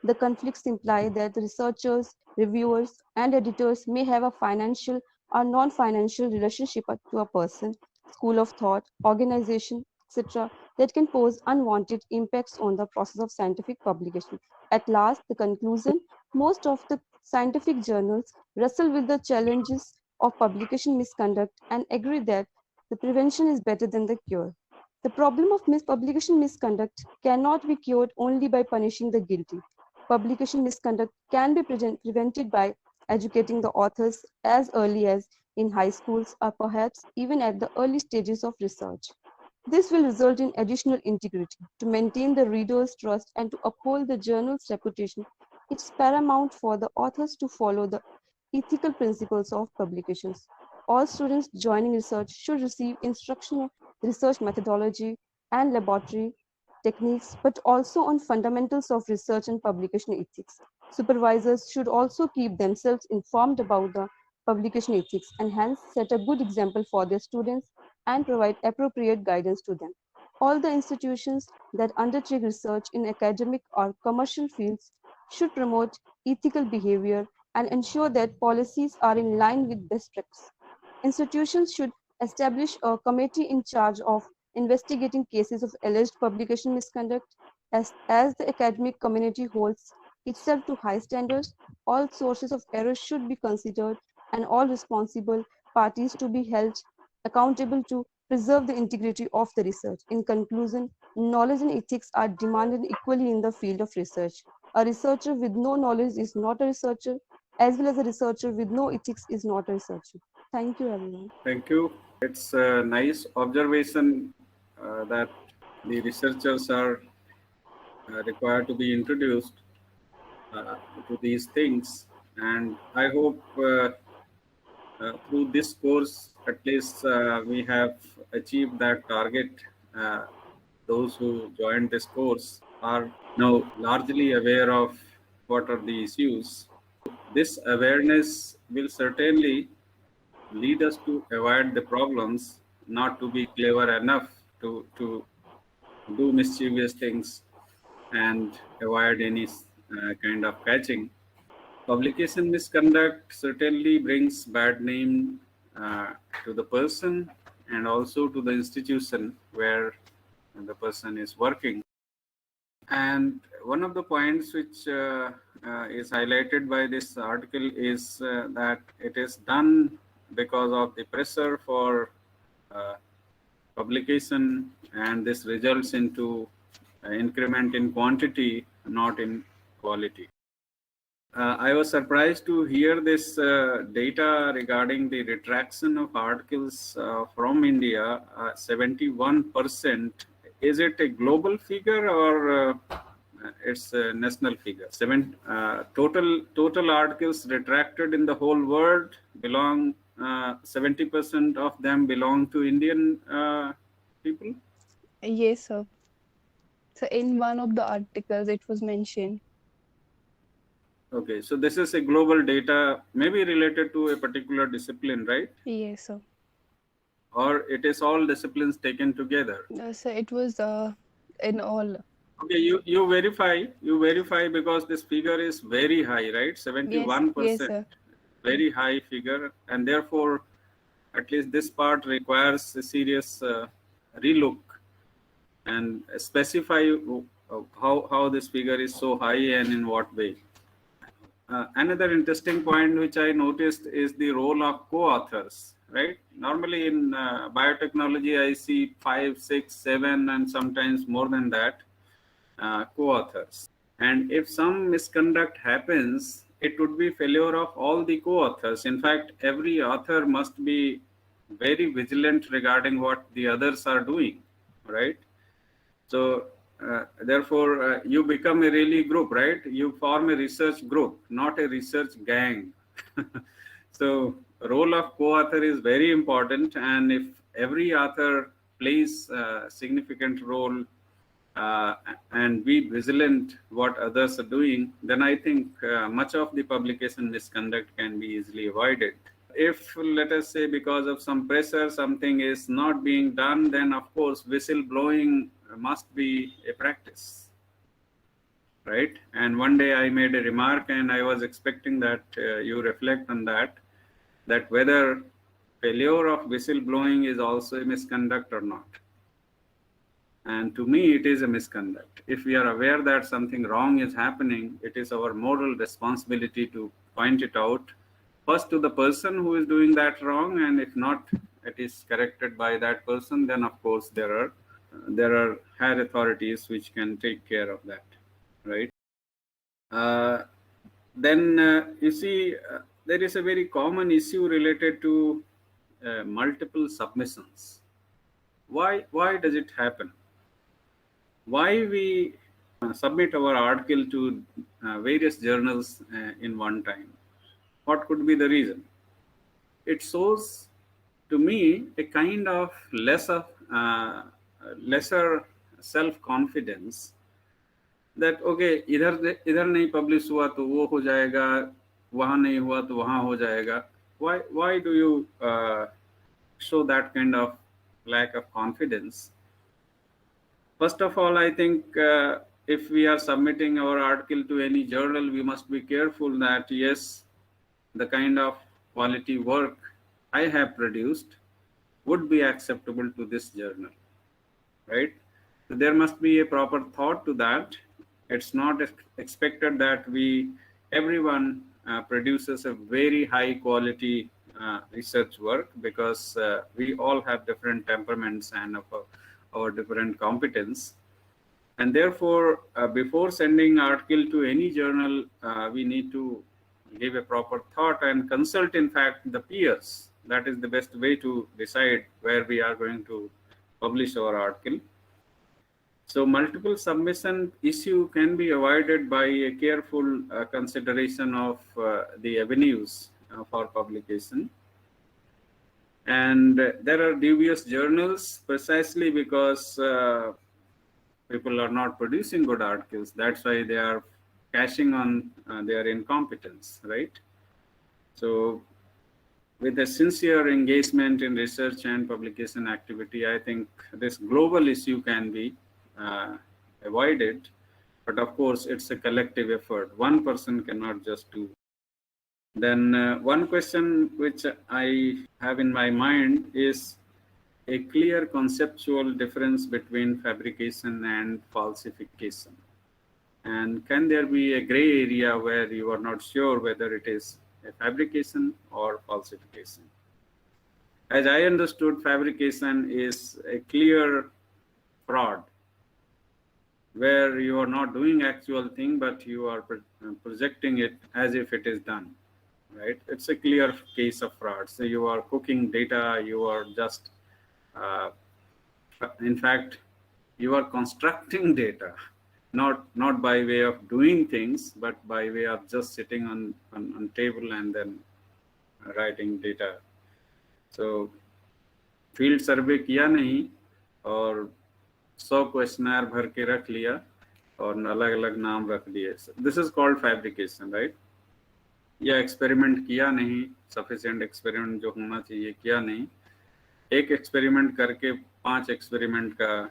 The conflicts imply that the researchers, reviewers, and editors may have a financial or non-financial relationship to a person, school of thought, organization, etc., that can pose unwanted impacts on the process of scientific publication. At last, the conclusion, most of the scientific journals wrestle with the challenges of publication misconduct and agree that the prevention is better than the cure. The problem of publication misconduct cannot be cured only by punishing the guilty. Publication misconduct can be prevented by educating the authors as early as in high schools or perhaps even at the early stages of research. This will result in additional integrity. To maintain the reader's trust and to uphold the journal's reputation, it's paramount for the authors to follow the ethical principles of publications. All students joining research should receive instruction on research methodology and laboratory techniques, but also on fundamentals of research and publication ethics. Supervisors should also keep themselves informed about the publication ethics and hence set a good example for their students and provide appropriate guidance to them. All the institutions that undertake research in academic or commercial fields should promote ethical behavior and ensure that policies are in line with best practice. Institutions should establish a committee in charge of investigating cases of alleged publication misconduct. As the academic community holds itself to high standards, all sources of error should be considered and all responsible parties to be held accountable to preserve the integrity of the research. In conclusion, knowledge and ethics are demanded equally in the field of research. A researcher with no knowledge is not a researcher, as well as a researcher with no ethics is not a researcher. Thank you, everyone. Thank you. It's a nice observation that the researchers are required to be introduced to these things. And I hope through this course, at least we have achieved that target. Those who joined this course are now largely aware of what are the issues. This awareness will certainly lead us to avoid the problems, not to be clever enough to do mischievous things and avoid any kind of catching. Publication misconduct certainly brings bad name to the person and also to the institution where the person is working. And one of the points which is highlighted by this article is that it is done because of the pressure for publication, and this results into increment in quantity, not in quality. I was surprised to hear this data regarding the retraction of articles from India, 71%. Is it a global figure or it's a national figure? Total articles retracted in the whole world belong, 70% of them belong to Indian people? Yes, sir. So in one of the articles, it was mentioned. Okay, so this is a global data, maybe related to a particular discipline, right? Yes, sir. Or it is all disciplines taken together? So it was in all. Okay, you verify because this figure is very high, right? 71%, Yes, sir. very high figure, and therefore at least this part requires a serious relook and specify how this figure is so high and in what way. Another interesting point which I noticed is the role of co-authors, right? Normally in biotechnology, I see 5, 6, 7, and sometimes more than that co-authors. And if some misconduct happens, it would be failure of all the co-authors. In fact, every author must be very vigilant regarding what the others are doing, right? So therefore, you become a really group, right? You form a research group, not a research gang. So role of co-author is very important. And if every author plays a significant role and be vigilant what others are doing, then I think much of the publication misconduct can be easily avoided. If, let us say, because of some pressure, something is not being done, then of course whistleblowing must be a practice, right? And one day I made a remark and I was expecting that you reflect on that whether failure of whistleblowing is also a misconduct or not. And to me, it is a misconduct. If we are aware that something wrong is happening, it is our moral responsibility to point it out, first to the person who is doing that wrong, and if not, it is corrected by that person, then of course there are higher authorities which can take care of that, right? Then you see, there is a very common issue related to multiple submissions. Why does it happen? Why we submit our article to various journals in one time? What could be the reason? It shows to me a kind of lesser self-confidence that okay, इधर नहीं publish हुआ तो वो हो जाएगा, वहाँ नहीं हुआ तो वहाँ हो जाएगा. Why do you show that kind of lack of confidence? First of all, I think if we are submitting our article to any journal, we must be careful that yes, the kind of quality work I have produced would be acceptable to this journal, right? So there must be a proper thought to that. It's not expected that everyone produces a very high quality research work, because we all have different temperaments and our different competence. And therefore, before sending article to any journal, we need to give a proper thought and consult, in fact, the peers. That is the best way to decide where we are going to publish our article. So multiple submission issue can be avoided by a careful consideration of the avenues for publication. And there are dubious journals precisely because people are not producing good articles. That's why they are cashing on their incompetence, right? So with a sincere engagement in research and publication activity, I think this global issue can be avoided. But of course, it's a collective effort. One person cannot just do. Then one question which I have in my mind is a clear conceptual difference between fabrication and falsification. And can there be a gray area where you are not sure whether it is a fabrication or falsification? As I understood, fabrication is a clear fraud, where you are not doing actual thing, but you are projecting it as if it is done, right? It's a clear case of fraud. So you are cooking data, you are just, in fact, you are constructing data, not by way of doing things, but by way of just sitting on table and then writing data. So field survey किया नहीं और 100 questionnaire भर के रख लिया और अलग अलग नाम रख दिए. This is called fabrication, right? या एक्सपेरिमेंट किया नहीं, सफिशिएंट एक्सपेरिमेंट जो होना चाहिए किया नहीं, एक एक्सपेरिमेंट करके 5 एक्सपेरिमेंट का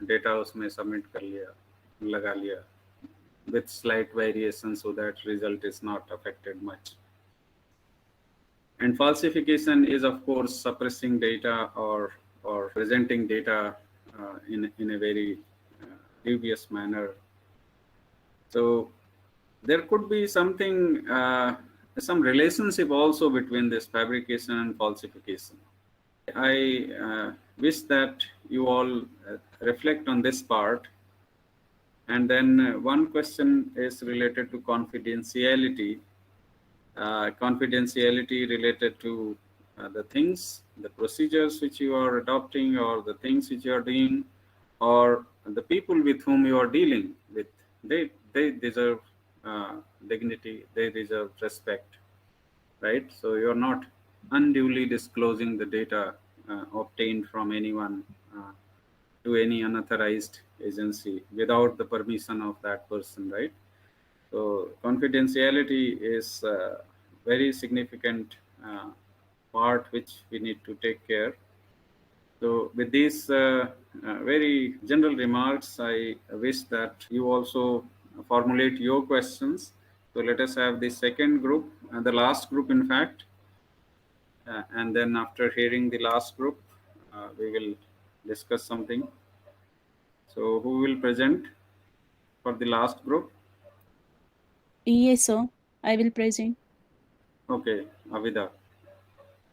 डेटा उसमें सबमिट कर लिया, लगा लिया with slight variation so that result is not affected much. And falsification is of course suppressing data or presenting data in a very dubious manner. So there could be something, some relationship also between this fabrication and falsification. I wish that you all reflect on this part. And then one question is related to confidentiality. Confidentiality related to the things, the procedures which you are adopting, or the things which you are doing, or the people with whom you are dealing with. They deserve dignity, they deserve respect, right? So you are not unduly disclosing the data obtained from anyone to any unauthorized agency without the permission of that person, right? So confidentiality is a very significant part which we need to take care. So with these very general remarks, I wish that you also formulate your questions. So let us have the second group, the last group in fact, and then after hearing the last group, we will discuss something. So who will present for the last group? Yes, sir. I will present. Okay, Avida.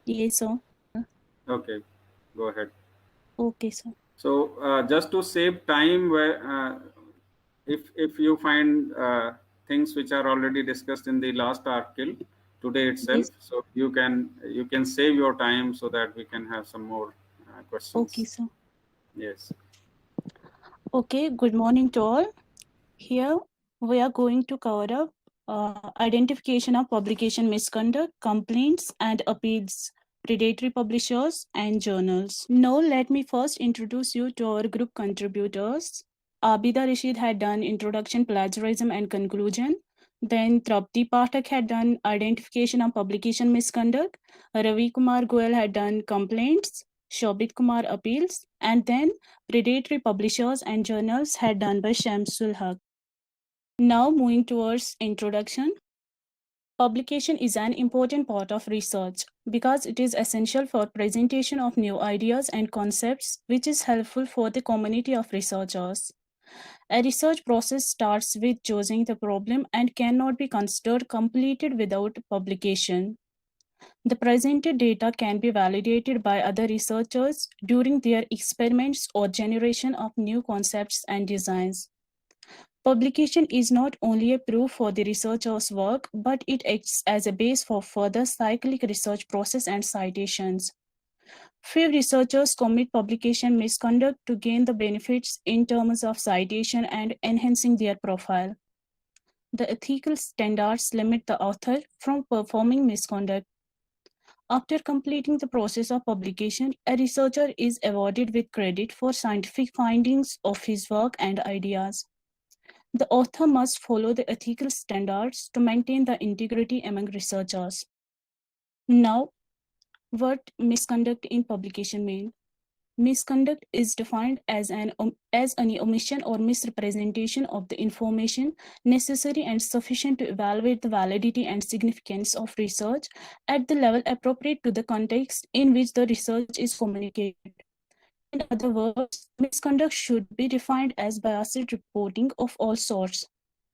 Yes, sir. Okay, go ahead. Okay, sir. So just to save time, where if you find things which are already discussed in the last article today itself, Yes. so you can save your time so that we can have some more questions. Okay, sir. Yes. Okay, good morning to all. Here we are going to cover up identification of publication misconduct, complaints and appeals, predatory publishers and journals. Now let me first introduce you to our group contributors. Abida Rashid had done introduction, plagiarism and conclusion. Then Trapti Pathak had done identification of publication misconduct. Ravi Kumar Goel had done complaints. Shobit Kumar appeals. And then predatory publishers and journals had done by Shamsul Haq. Now moving towards introduction. Publication is an important part of research because it is essential for presentation of new ideas and concepts, which is helpful for the community of researchers. A research process starts with choosing the problem and cannot be considered completed without publication. The presented data can be validated by other researchers during their experiments or generation of new concepts and designs. Publication is not only a proof for the researcher's work, but it acts as a base for further cyclic research process and citations. Few researchers commit publication misconduct to gain the benefits in terms of citation and enhancing their profile. The ethical standards limit the author from performing misconduct. After completing the process of publication, a researcher is awarded with credit for scientific findings of his work and ideas. The author must follow the ethical standards to maintain the integrity among researchers. Now, what misconduct in publication mean? Misconduct is defined as an omission or misrepresentation of the information necessary and sufficient to evaluate the validity and significance of research at the level appropriate to the context in which the research is communicated. In other words, misconduct should be defined as biased reporting of all sorts.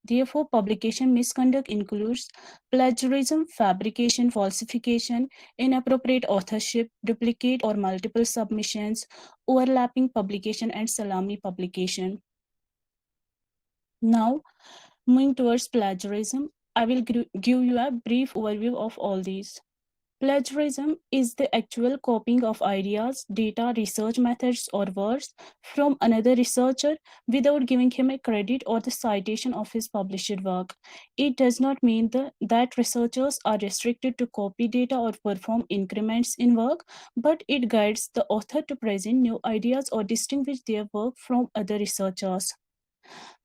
Therefore, publication misconduct includes plagiarism, fabrication, falsification, inappropriate authorship, duplicate or multiple submissions, overlapping publication, and salami publication. Now, moving towards plagiarism, I will give you a brief overview of all these. Plagiarism is the actual copying of ideas, data, research methods, or words from another researcher without giving him a credit or the citation of his published work. It does not mean that researchers are restricted to copy data or perform increments in work, but it guides the author to present new ideas or distinguish their work from other researchers.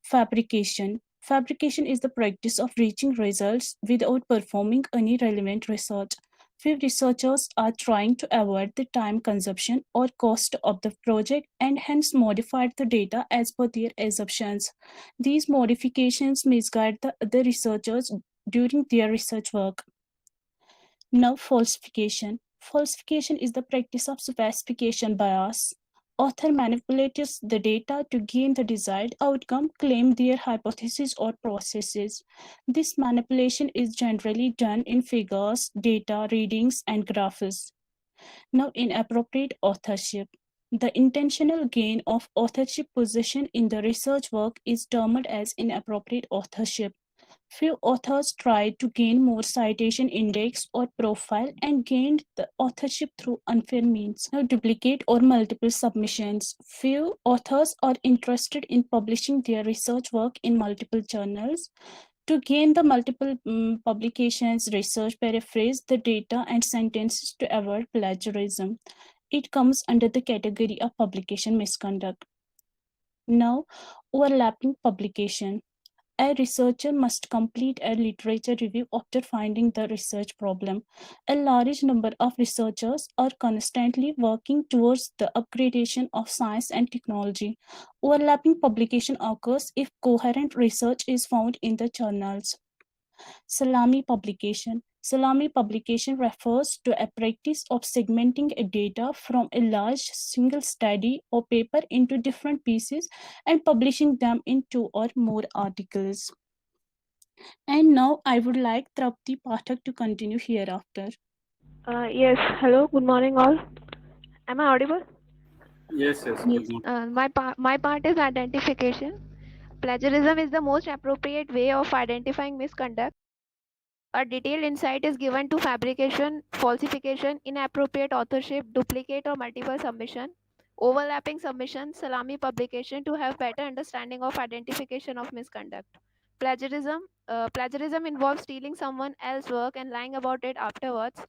Fabrication. Fabrication is the practice of reaching results without performing any relevant research. Few researchers are trying to avoid the time consumption or cost of the project and hence modified the data as per their assumptions. These modifications misguide the other researchers during their research work. Now, falsification. Falsification is the practice of specification bias. Author manipulates the data to gain the desired outcome, claim their hypothesis or processes. This manipulation is generally done in figures, data, readings, and graphs. Now, inappropriate authorship. The intentional gain of authorship position in the research work is termed as inappropriate authorship. Few authors tried to gain more citation index or profile and gained the authorship through unfair means. Now, duplicate or multiple submissions. Few authors are interested in publishing their research work in multiple journals. To gain the multiple publications, research paraphrase the data and sentences to avoid plagiarism. It comes under the category of publication misconduct. Now, overlapping publication. A researcher must complete a literature review after finding the research problem. A large number of researchers are constantly working towards the upgradation of science and technology. Overlapping publication occurs if coherent research is found in the journals. Salami publication. Salami publication refers to a practice of segmenting a data from a large single study or paper into different pieces and publishing them in 2 or more articles. And now I would like Trapti Pathak to continue hereafter. Yes, hello, good morning all. Am I audible? Yes, yes. Yes. Good morning. My part is identification. Plagiarism is the most appropriate way of identifying misconduct. A detailed insight is given to fabrication, falsification, inappropriate authorship, duplicate or multiple submission, overlapping submission, salami publication to have better understanding of identification of misconduct. Plagiarism involves stealing someone else's work and lying about it afterwards.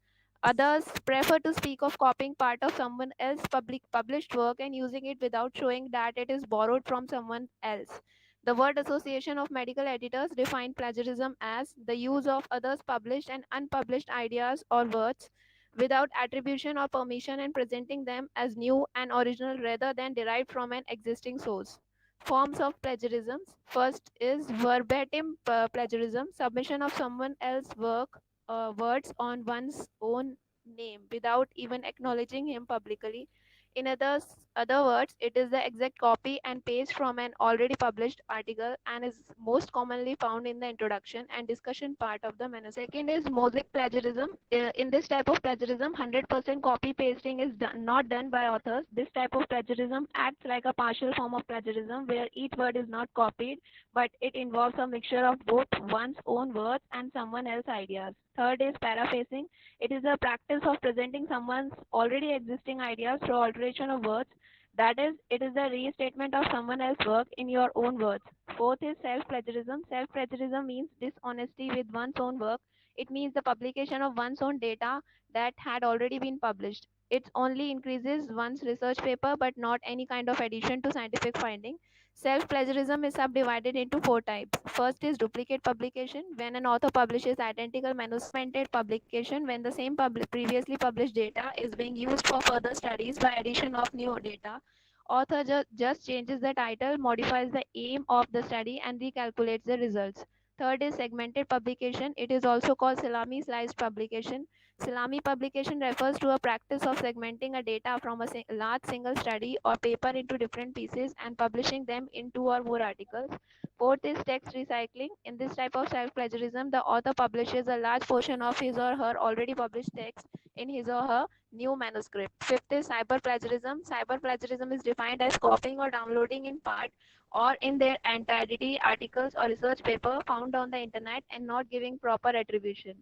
Others prefer to speak of copying part of someone else's published work and using it without showing that it is borrowed from someone else. The Word Association of Medical Editors defined plagiarism as the use of others' published and unpublished ideas or words without attribution or permission and presenting them as new and original rather than derived from an existing source. Forms of plagiarism. First is verbatim plagiarism, submission of someone else's words on one's own name without even acknowledging him publicly. In other words, it is the exact copy and paste from an already published article and is most commonly found in the introduction and discussion part of the manuscript. Second is mosaic plagiarism. In this type of plagiarism, 100% copy pasting is not done by authors. This type of plagiarism acts like a partial form of plagiarism where each word is not copied, but it involves a mixture of both one's own words and someone else's ideas. Third is paraphrasing. It is a practice of presenting someone's already existing ideas through alteration of words. That is, it is the restatement of someone else's work in your own words. Fourth is self-plagiarism. Self-plagiarism means dishonesty with one's own work. It means the publication of one's own data that had already been published. It only increases one's research paper, but not any kind of addition to scientific finding. Self-plagiarism is subdivided into 4 types. First is duplicate publication, when an author publishes identical manuscript publication when the same previously published data is being used for further studies by addition of new data. Author just changes the title, modifies the aim of the study, and recalculates the results. Third is segmented publication. It is also called salami sliced publication. Salami publication refers to a practice of segmenting a data from a large single study or paper into different pieces and publishing them in 2 or more articles. Fourth is text recycling. In this type of self-plagiarism, the author publishes a large portion of his or her already published text in his or her new manuscript. Fifth is cyber-plagiarism. Cyber-plagiarism is defined as copying or downloading in part or in their entirety articles or research paper found on the internet and not giving proper attribution.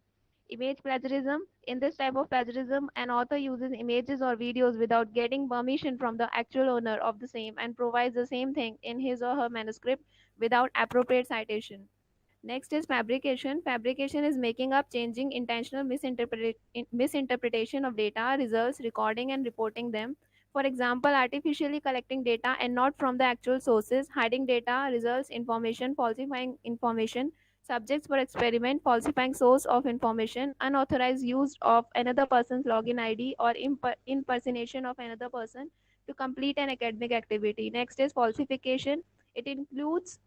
Image plagiarism. In this type of plagiarism, an author uses images or videos without getting permission from the actual owner of the same and provides the same thing in his or her manuscript without appropriate citation. Next is fabrication. Fabrication is making up, changing, intentional misinterpretation of data, results, recording, and reporting them. For example, artificially collecting data and not from the actual sources, hiding data, results, information, falsifying information, subjects for experiment, falsifying source of information, unauthorized use of another person's login ID, or impersonation of another person to complete an academic activity. Next is falsification. It includes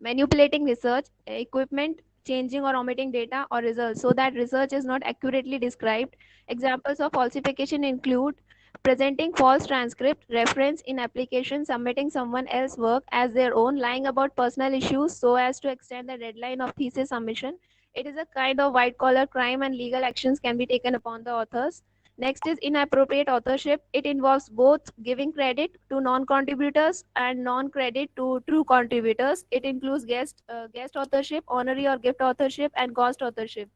manipulating research equipment, changing or omitting data or results so that research is not accurately described. Examples of falsification include presenting false transcript, reference in application, submitting someone else's work as their own, lying about personal issues so as to extend the deadline of thesis submission. It is a kind of white collar crime and legal actions can be taken upon the authors. Next is inappropriate authorship. It involves both giving credit to non-contributors and non-credit to true contributors. It includes guest authorship, honorary or gift authorship, and ghost authorship.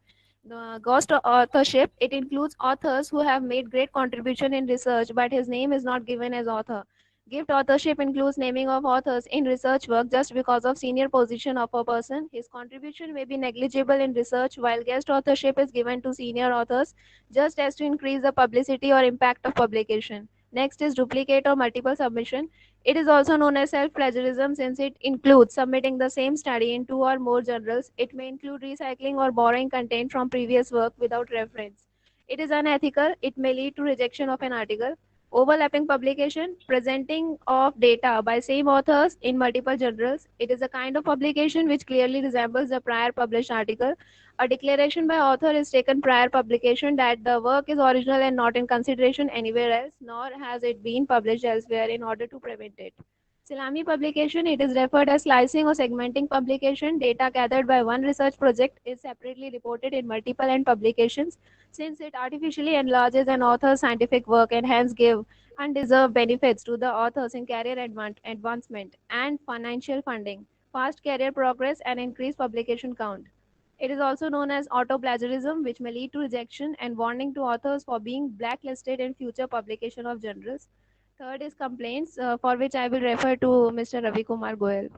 Ghost authorship, it includes authors who have made great contribution in research, but his name is not given as author. Gift authorship includes naming of authors in research work just because of senior position of a person. His contribution may be negligible in research, while guest authorship is given to senior authors just as to increase the publicity or impact of publication. Next is duplicate or multiple submission. It is also known as self-plagiarism since it includes submitting the same study in 2 or more journals. It may include recycling or borrowing content from previous work without reference. It is unethical. It may lead to rejection of an article. Overlapping publication, presenting of data by same authors in multiple journals. It is a kind of publication which clearly resembles the prior published article. A declaration by author is taken prior publication that the work is original and not in consideration anywhere else, nor has it been published elsewhere in order to prevent it. Salami publication, it is referred as slicing or segmenting publication. Data gathered by one research project is separately reported in multiple end publications since it artificially enlarges an author's scientific work and hence give undeserved benefits to the authors in career advancement and financial funding, fast career progress, and increased publication count. It is also known as auto-plagiarism, which may lead to rejection and warning to authors for being blacklisted in future publication of journals. Third is complaints, for which I will refer to Mr. Ravi Kumar Goel.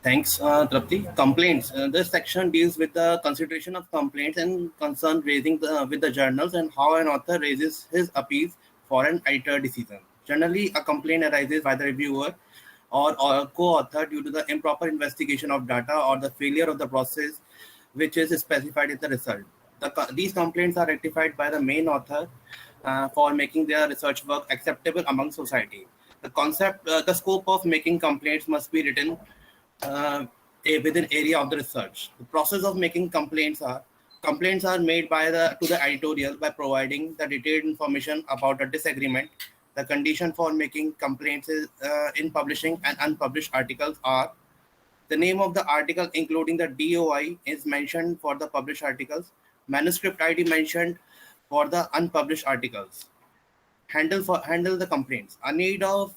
Thanks, Trapti. Complaints. This section deals with the consideration of complaints and concern raising with the journals and how an author raises his appeals for an editor decision. Generally, a complaint arises by the reviewer or co-author due to the improper investigation of data or the failure of the process which is specified in the result. These complaints are rectified by the main author for making their research work acceptable among society. The scope of making complaints must be written within area of the research. The process of making complaints are made to the editorial by providing the detailed information about a disagreement. The condition for making complaints in publishing and unpublished articles are the name of the article, including the DOI, is mentioned for the published articles. Manuscript ID mentioned for the unpublished articles. Handle the complaints. I need to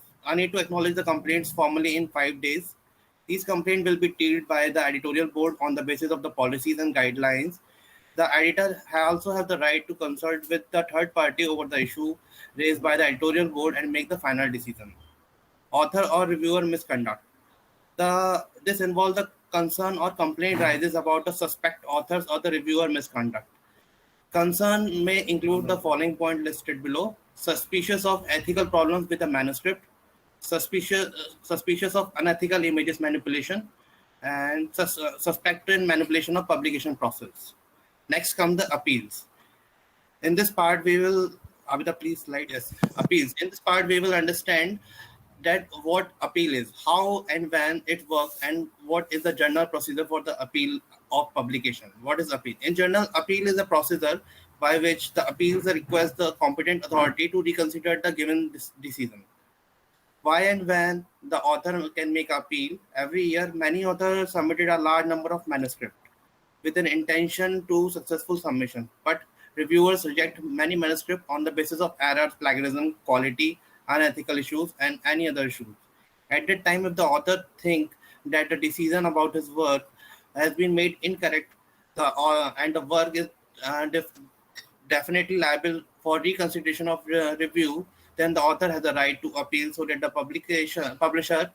acknowledge the complaints formally in 5 days. These complaints will be dealt by the editorial board on the basis of the policies and guidelines. The editor also has the right to consult with the third party over the issue raised by the editorial board and make the final decision. Author or reviewer misconduct. This involves the concern or complaint rises about the suspect authors or the reviewer misconduct. Concern may include the following point listed below: suspicious of ethical problems with a manuscript, suspicious of unethical images manipulation, and suspected manipulation of publication process. Next come the appeals. In this part, we will, Abhita, please slide, yes, appeals. In this part, we will understand that what appeal is, how and when it works, and what is the general procedure for the appeal of publication. What is appeal? In general, appeal is a procedure by which the appeals request the competent authority to reconsider the given decision. Why and when the author can make appeal? Every year, many authors submitted a large number of manuscripts with an intention to successful submission, but reviewers reject many manuscripts on the basis of errors, plagiarism, quality, unethical issues, and any other issues. At that time, if the author thinks that the decision about his work has been made incorrect, and the work is definitely liable for reconsideration of review, then the author has the right to appeal so that the publisher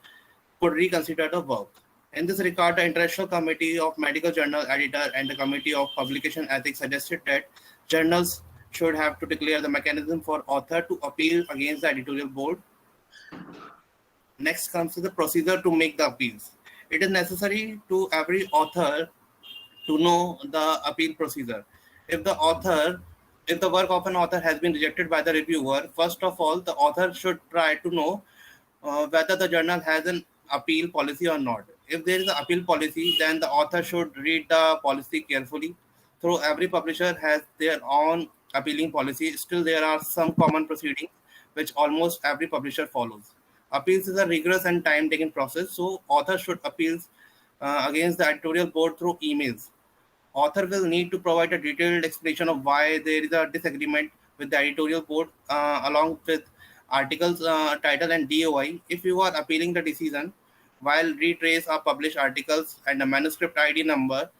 could reconsider the work. In this regard, the International Committee of Medical Journal Editor and the Committee of Publication Ethics suggested that journals should have to declare the mechanism for author to appeal against the editorial board. Next comes to the procedure to make the appeals. It is necessary to every author to know the appeal procedure. If the work of an author has been rejected by the reviewer, first of all, the author should try to know whether the journal has an appeal policy or not. If there is an appeal policy, then the author should read the policy carefully. Though every publisher has their own appealing policy, still there are some common proceedings which almost every publisher follows. Appeals is a rigorous and time-taking process, so author should appeal against the editorial board through emails. Author will need to provide a detailed explanation of why there is a disagreement with the editorial board along with articles, title and DOI. If you are appealing the decision, while retrace are published articles and a manuscript ID number.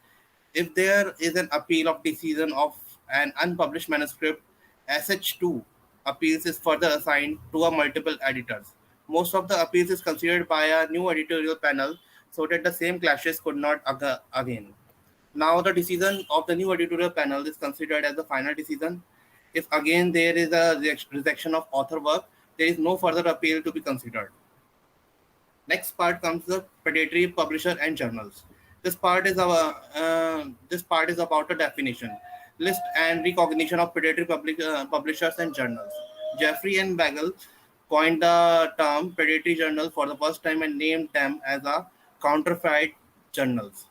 If there is an appeal of decision of an unpublished manuscript, SH2 appeals is further assigned to a multiple editors. Most of the appeals is considered by a new editorial panel so that the same clashes could not occur again. Now the decision of the new editorial panel is considered as the final decision. If again there is a rejection of author work, there is no further appeal to be considered. Next part comes the predatory publisher and journals. This part is about the definition, list and recognition of predatory publishers and journals. Jeffrey and Bagel coined the term predatory journal for the first time and named them as a counterfeit journals.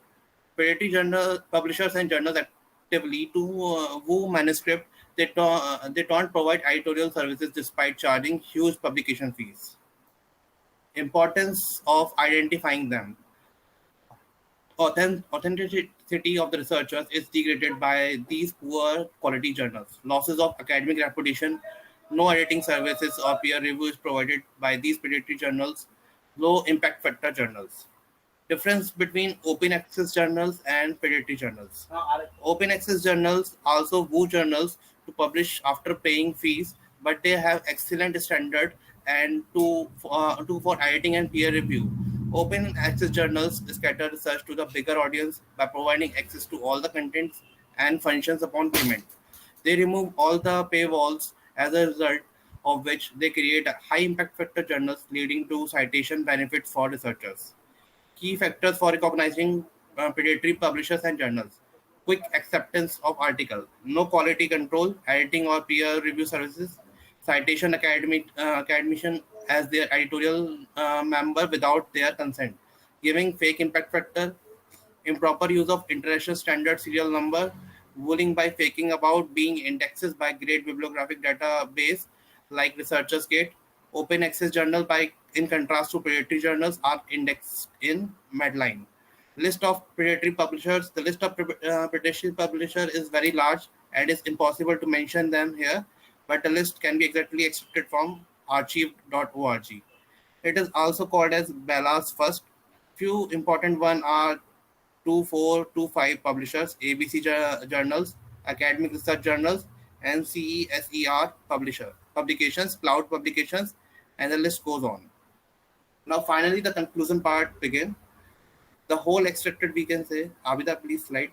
Predatory journal publishers and journals actively to woo manuscript. They don't provide editorial services despite charging huge publication fees. Importance of identifying them. Authenticity of the researchers is degraded by these poor quality journals. Losses of academic reputation, no editing services or peer reviews provided by these predatory journals, low impact factor journals. Difference between open access journals and predatory journals. Open access journals also woo journals to publish after paying fees, but they have excellent standard and for editing and peer review. Open access journals scatter research to the bigger audience by providing access to all the contents and functions upon payment. They remove all the paywalls, as a result of which they create high impact factor journals leading to citation benefits for researchers. Key factors for recognizing predatory publishers and journals. Quick acceptance of article, no quality control, editing or peer review services, citation academician as their editorial member without their consent, giving fake impact factor, improper use of international standard serial number, bullying by faking about being indexes by great bibliographic database like ResearchersGate, open access journal by in contrast to predatory journals are indexed in Medline. List of predatory publishers. The list of predatory publisher is very large and it's impossible to mention them here, but the list can be exactly extracted from archive.org. It is also called as Bella's first. Few important ones are 2425 publishers, ABC journals, academic research journals, and CESER publications, cloud publications, and the list goes on. Now, finally, the conclusion part begins. The whole extracted, we can say, Abida, please slide.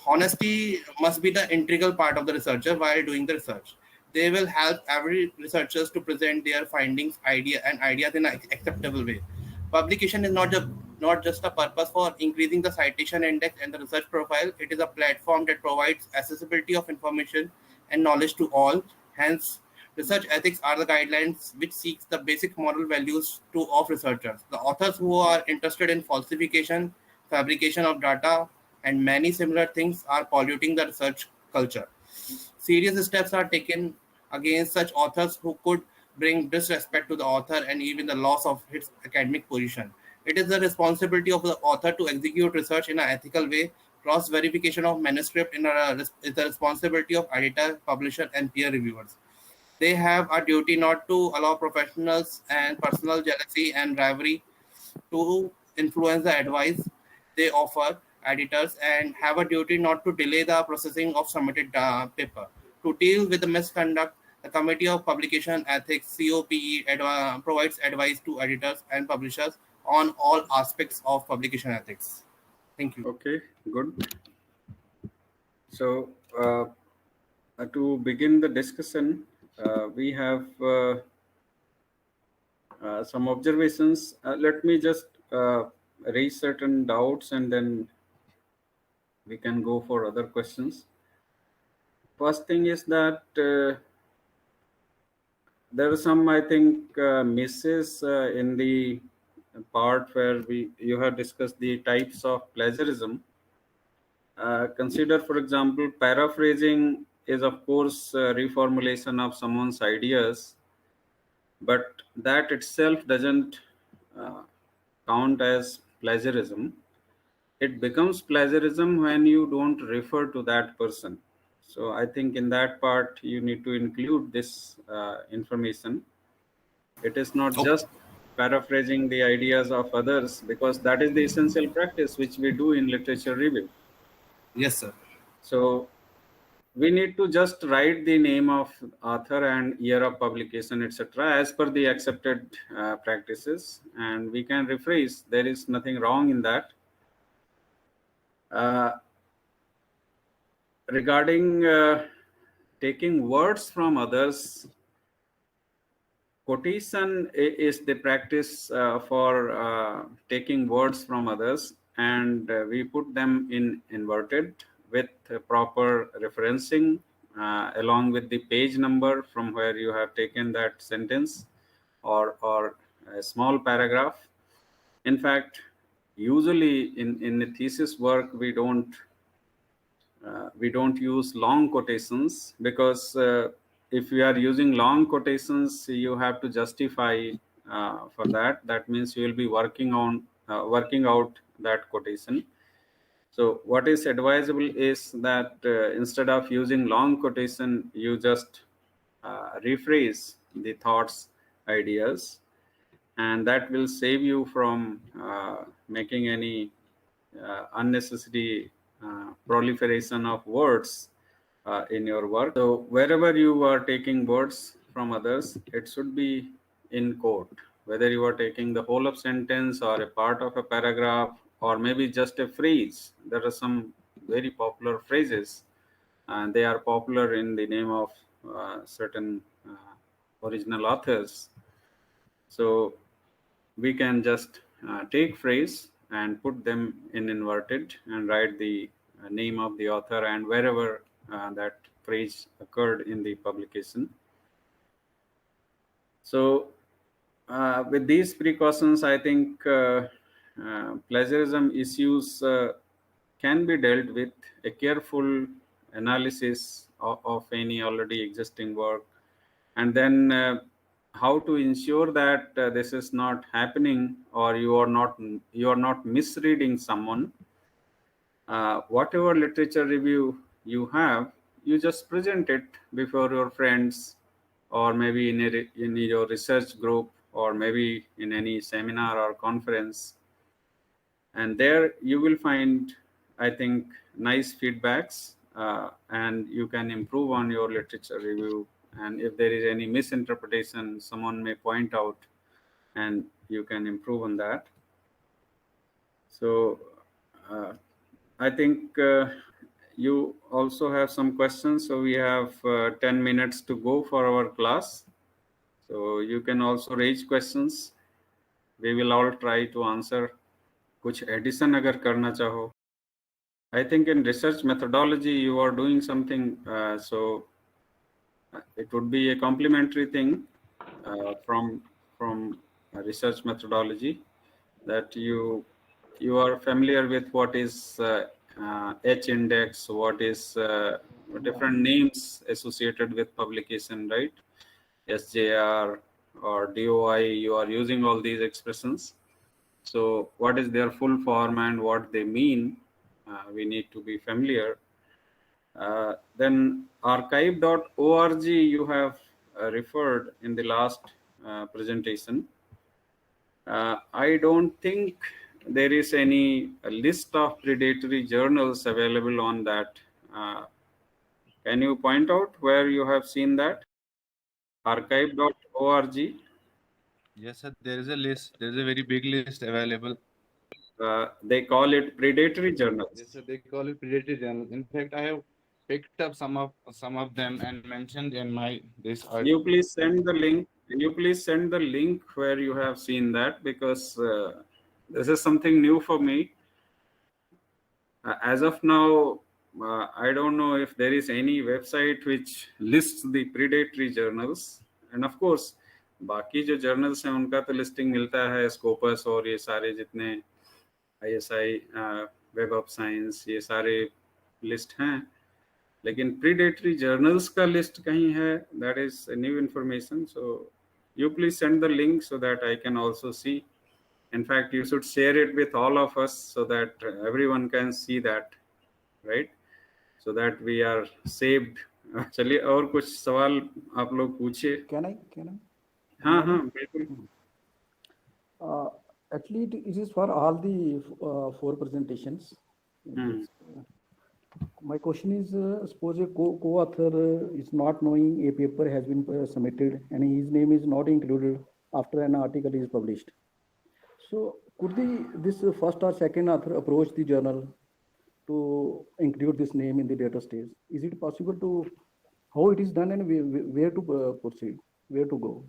Honesty must be the integral part of the researcher while doing the research. They will help every researchers to present their findings, ideas in an acceptable way. Publication is not just a purpose for increasing the citation index and the research profile. It is a platform that provides accessibility of information and knowledge to all. Hence, research ethics are the guidelines which seeks the basic moral values of researchers. The authors who are interested in falsification, fabrication of data, and many similar things are polluting the research culture. Serious steps are taken against such authors who could bring disrespect to the author and even the loss of its academic position. It is the responsibility of the author to execute research in an ethical way. Cross-verification of manuscript is the responsibility of editor, publisher, and peer reviewers. They have a duty not to allow professionals and personal jealousy and rivalry to influence the advice they offer editors, and have a duty not to delay the processing of submitted paper. To deal with the misconduct, the Committee of Publication Ethics (COPE) provides advice to editors and publishers on all aspects of publication ethics. Thank you. Okay, good. So to begin the discussion, we have some observations. Let me just raise certain doubts and then we can go for other questions. First thing is that there are some, I think, misses in the part where you have discussed the types of plagiarism. Consider, for example, paraphrasing is, of course, reformulation of someone's ideas, but that itself doesn't count as plagiarism. It becomes plagiarism when you don't refer to that person. So I think in that part, you need to include this information. It is not just paraphrasing the ideas of others, because that is the essential practice which we do in literature review. Yes, sir. So we need to just write the name of author and year of publication, etc., as per the accepted practices, and we can rephrase. There is nothing wrong in that. Regarding taking words from others, quotation is the practice for taking words from others, and we put them in inverted with proper referencing along with the page number from where you have taken that sentence or a small paragraph. In fact, usually in the thesis work, we don't use long quotations, because if you are using long quotations, you have to justify for that. That means you will be working out that quotation. So what is advisable is that instead of using long quotation, you just rephrase the thoughts, ideas, and that will save you from making any unnecessary proliferation of words in your work. So wherever you are taking words from others, it should be in quote, whether you are taking the whole of sentence or a part of a paragraph or maybe just a phrase. There are some very popular phrases, and they are popular in the name of certain original authors. So we can just take phrase and put them in inverted and write the name of the author and wherever that phrase occurred in the publication. So with these precautions, I think plagiarism issues can be dealt with a careful analysis of any already existing work, and then how to ensure that this is not happening, or you are not misreading someone. Whatever literature review you have, you just present it before your friends, or maybe in your research group, or maybe in any seminar or conference, and there you will find, I think, nice feedbacks, and you can improve on your literature review. And if there is any misinterpretation, someone may point out, and you can improve on that. So I think you also have some questions. So we have 10 minutes to go for our class. So you can also raise questions. We will all try to answer. कुछ addition अगर करना चाहो. I think in research methodology you are doing something, so it would be a complementary thing from research methodology, that you are familiar with what is H index, what is different names associated with publication, right? SJR or DOI, you are using all these expressions. So what is their full form and what they mean, we need to be familiar. Then archive.org you have referred in the last presentation. I don't think there is any list of predatory journals available on that. Can you point out where you have seen that? Archive.org. Yes, sir. There is a list. There is a very big list available. They call it predatory journals. Yes, sir. They call it predatory journals. In fact, I have picked up some of them and mentioned in my this Can article. you please send the link? Can you please send the link where you have seen that? Because this is something new for me. As of now, I don't know if there is any website which lists the predatory journals. And of course, बाकी जो journals हैं उनका तो listing मिलता है, Scopus और ये सारे जितने ISI, Web of Science, ये सारे list हैं. लेकिन predatory journals का list कहीं है, that is a new information. So you please send the link so that I can also see. In fact, you should share it with all of us so that everyone can see that, right? So that we are saved. चलिए और कुछ सवाल आप लोग पूछिए. Can I? हाँ हाँ बिल्कुल. Actually, it is for all the 4 presentations. My question is, suppose a co-author is not knowing a paper has been submitted and his name is not included after an article is published. So could this first or second author approach the journal to include this name in the data stage? Is it possible to, how it is done and where to proceed, where to go?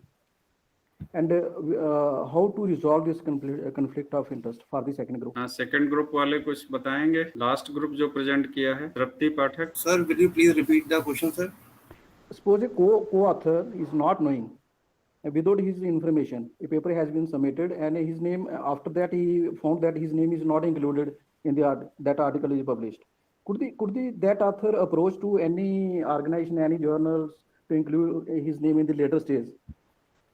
And how to resolve this conflict of interest for the second group? Second group वाले कुछ बताएंगे. Last group जो present किया है, तृप्ति पाठक. Sir, will you please repeat the question, sir? Suppose a co-author is not knowing, without his information, a paper has been submitted and his name, after that he found that his name is not included in that article is published. Could that author approach to any organization, any journals to include his name in the later stage?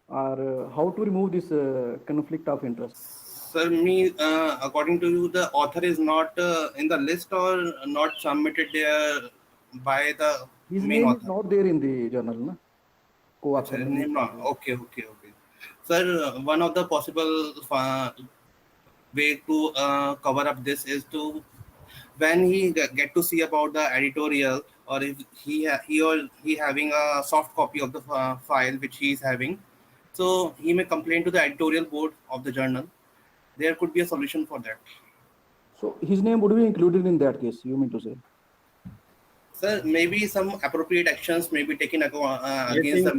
Or how to remove this conflict of interest? Sir, according to you, the author is not in the list or not submitted there by the his main name author? Is not there in the journal, no? Co-author. Name not. Okay. Sir, one of the possible way to cover up this is to, when he get to see about the editorial, or if he having a soft copy of the file which he is having, so he may complain to the editorial board of the journal. There could be a solution for that. So his name would be included in that case, you mean to say? Sir, maybe some appropriate actions may be taken against the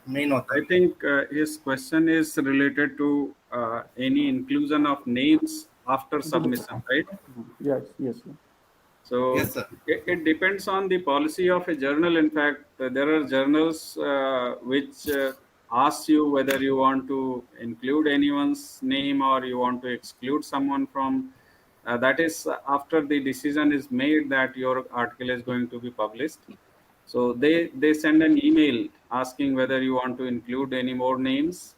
main author. I think his question is related to any inclusion of names after submission, right? Yes. So yes, sir. It depends on the policy of a journal. In fact, there are journals which asks you whether you want to include anyone's name or you want to exclude someone from, that is after the decision is made that your article is going to be published. So they send an email asking whether you want to include any more names.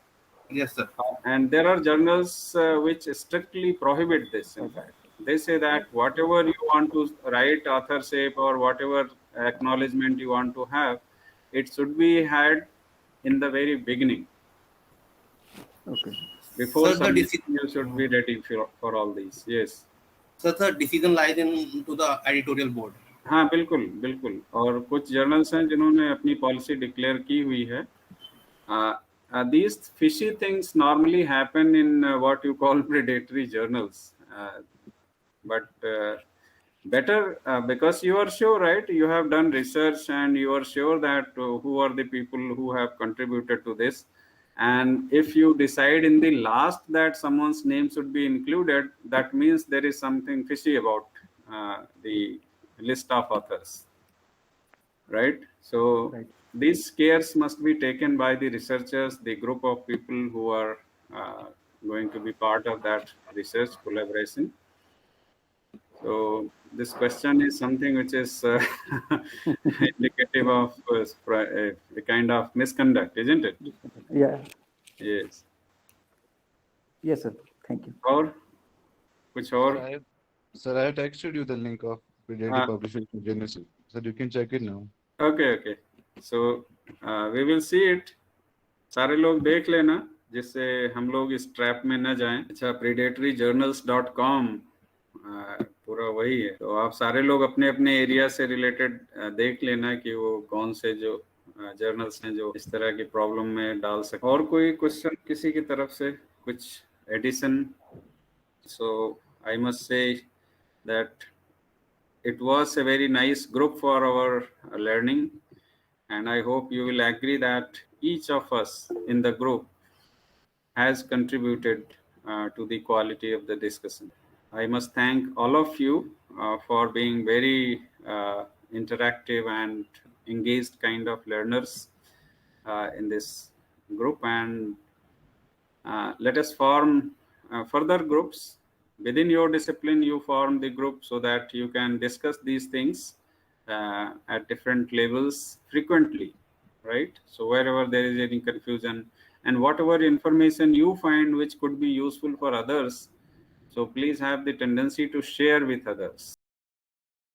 Yes, sir. And there are journals which strictly prohibit this. In fact, they say that whatever you want to write, authorship or whatever acknowledgement you want to have, it should be had in the very beginning. Okay. Before Sir, the submission, you should be ready for all these. Yes. So the decision lies into the editorial board. हाँ बिल्कुल बिल्कुल. और कुछ journals हैं जिन्होंने अपनी policy declare की हुई है. These fishy things normally happen in what you call predatory journals, but better because you are sure, right? You have done research and you are sure that who are the people who have contributed to this. And if you decide in the last that someone's name should be included, that means there is something fishy about the list of authors, right? So these cares must be taken by the researchers, the group of people who are going to be part of that research collaboration. So this question is something which is indicative of a kind of misconduct, isn't it? Yeah. Yes. Yes, sir. Thank you. Or which or? Sir, I have texted you the link of predatory publishing Genesis. So you can check it now. Okay. So we will see it. सारे लोग देख लेना जिससे हम लोग इस trap में न जाएं. अच्छा, predatoryjournals.com पूरा वही है. तो आप सारे लोग अपने अपने एरिया से रिलेटेड देख लेना कि वो कौन से जो जर्नल्स हैं जो इस तरह की प्रॉब्लम में डाल सकते. और कोई क्वेश्चन किसी की तरफ से, कुछ addition? So I must say that it was a very nice group for our learning, and I hope you will agree that each of us in the group has contributed to the quality of the discussion. I must thank all of you for being very interactive and engaged kind of learners in this group, and let us form further groups. Within your discipline, you form the group so that you can discuss these things at different levels frequently, right? So wherever there is any confusion and whatever information you find which could be useful for others, so please have the tendency to share with others.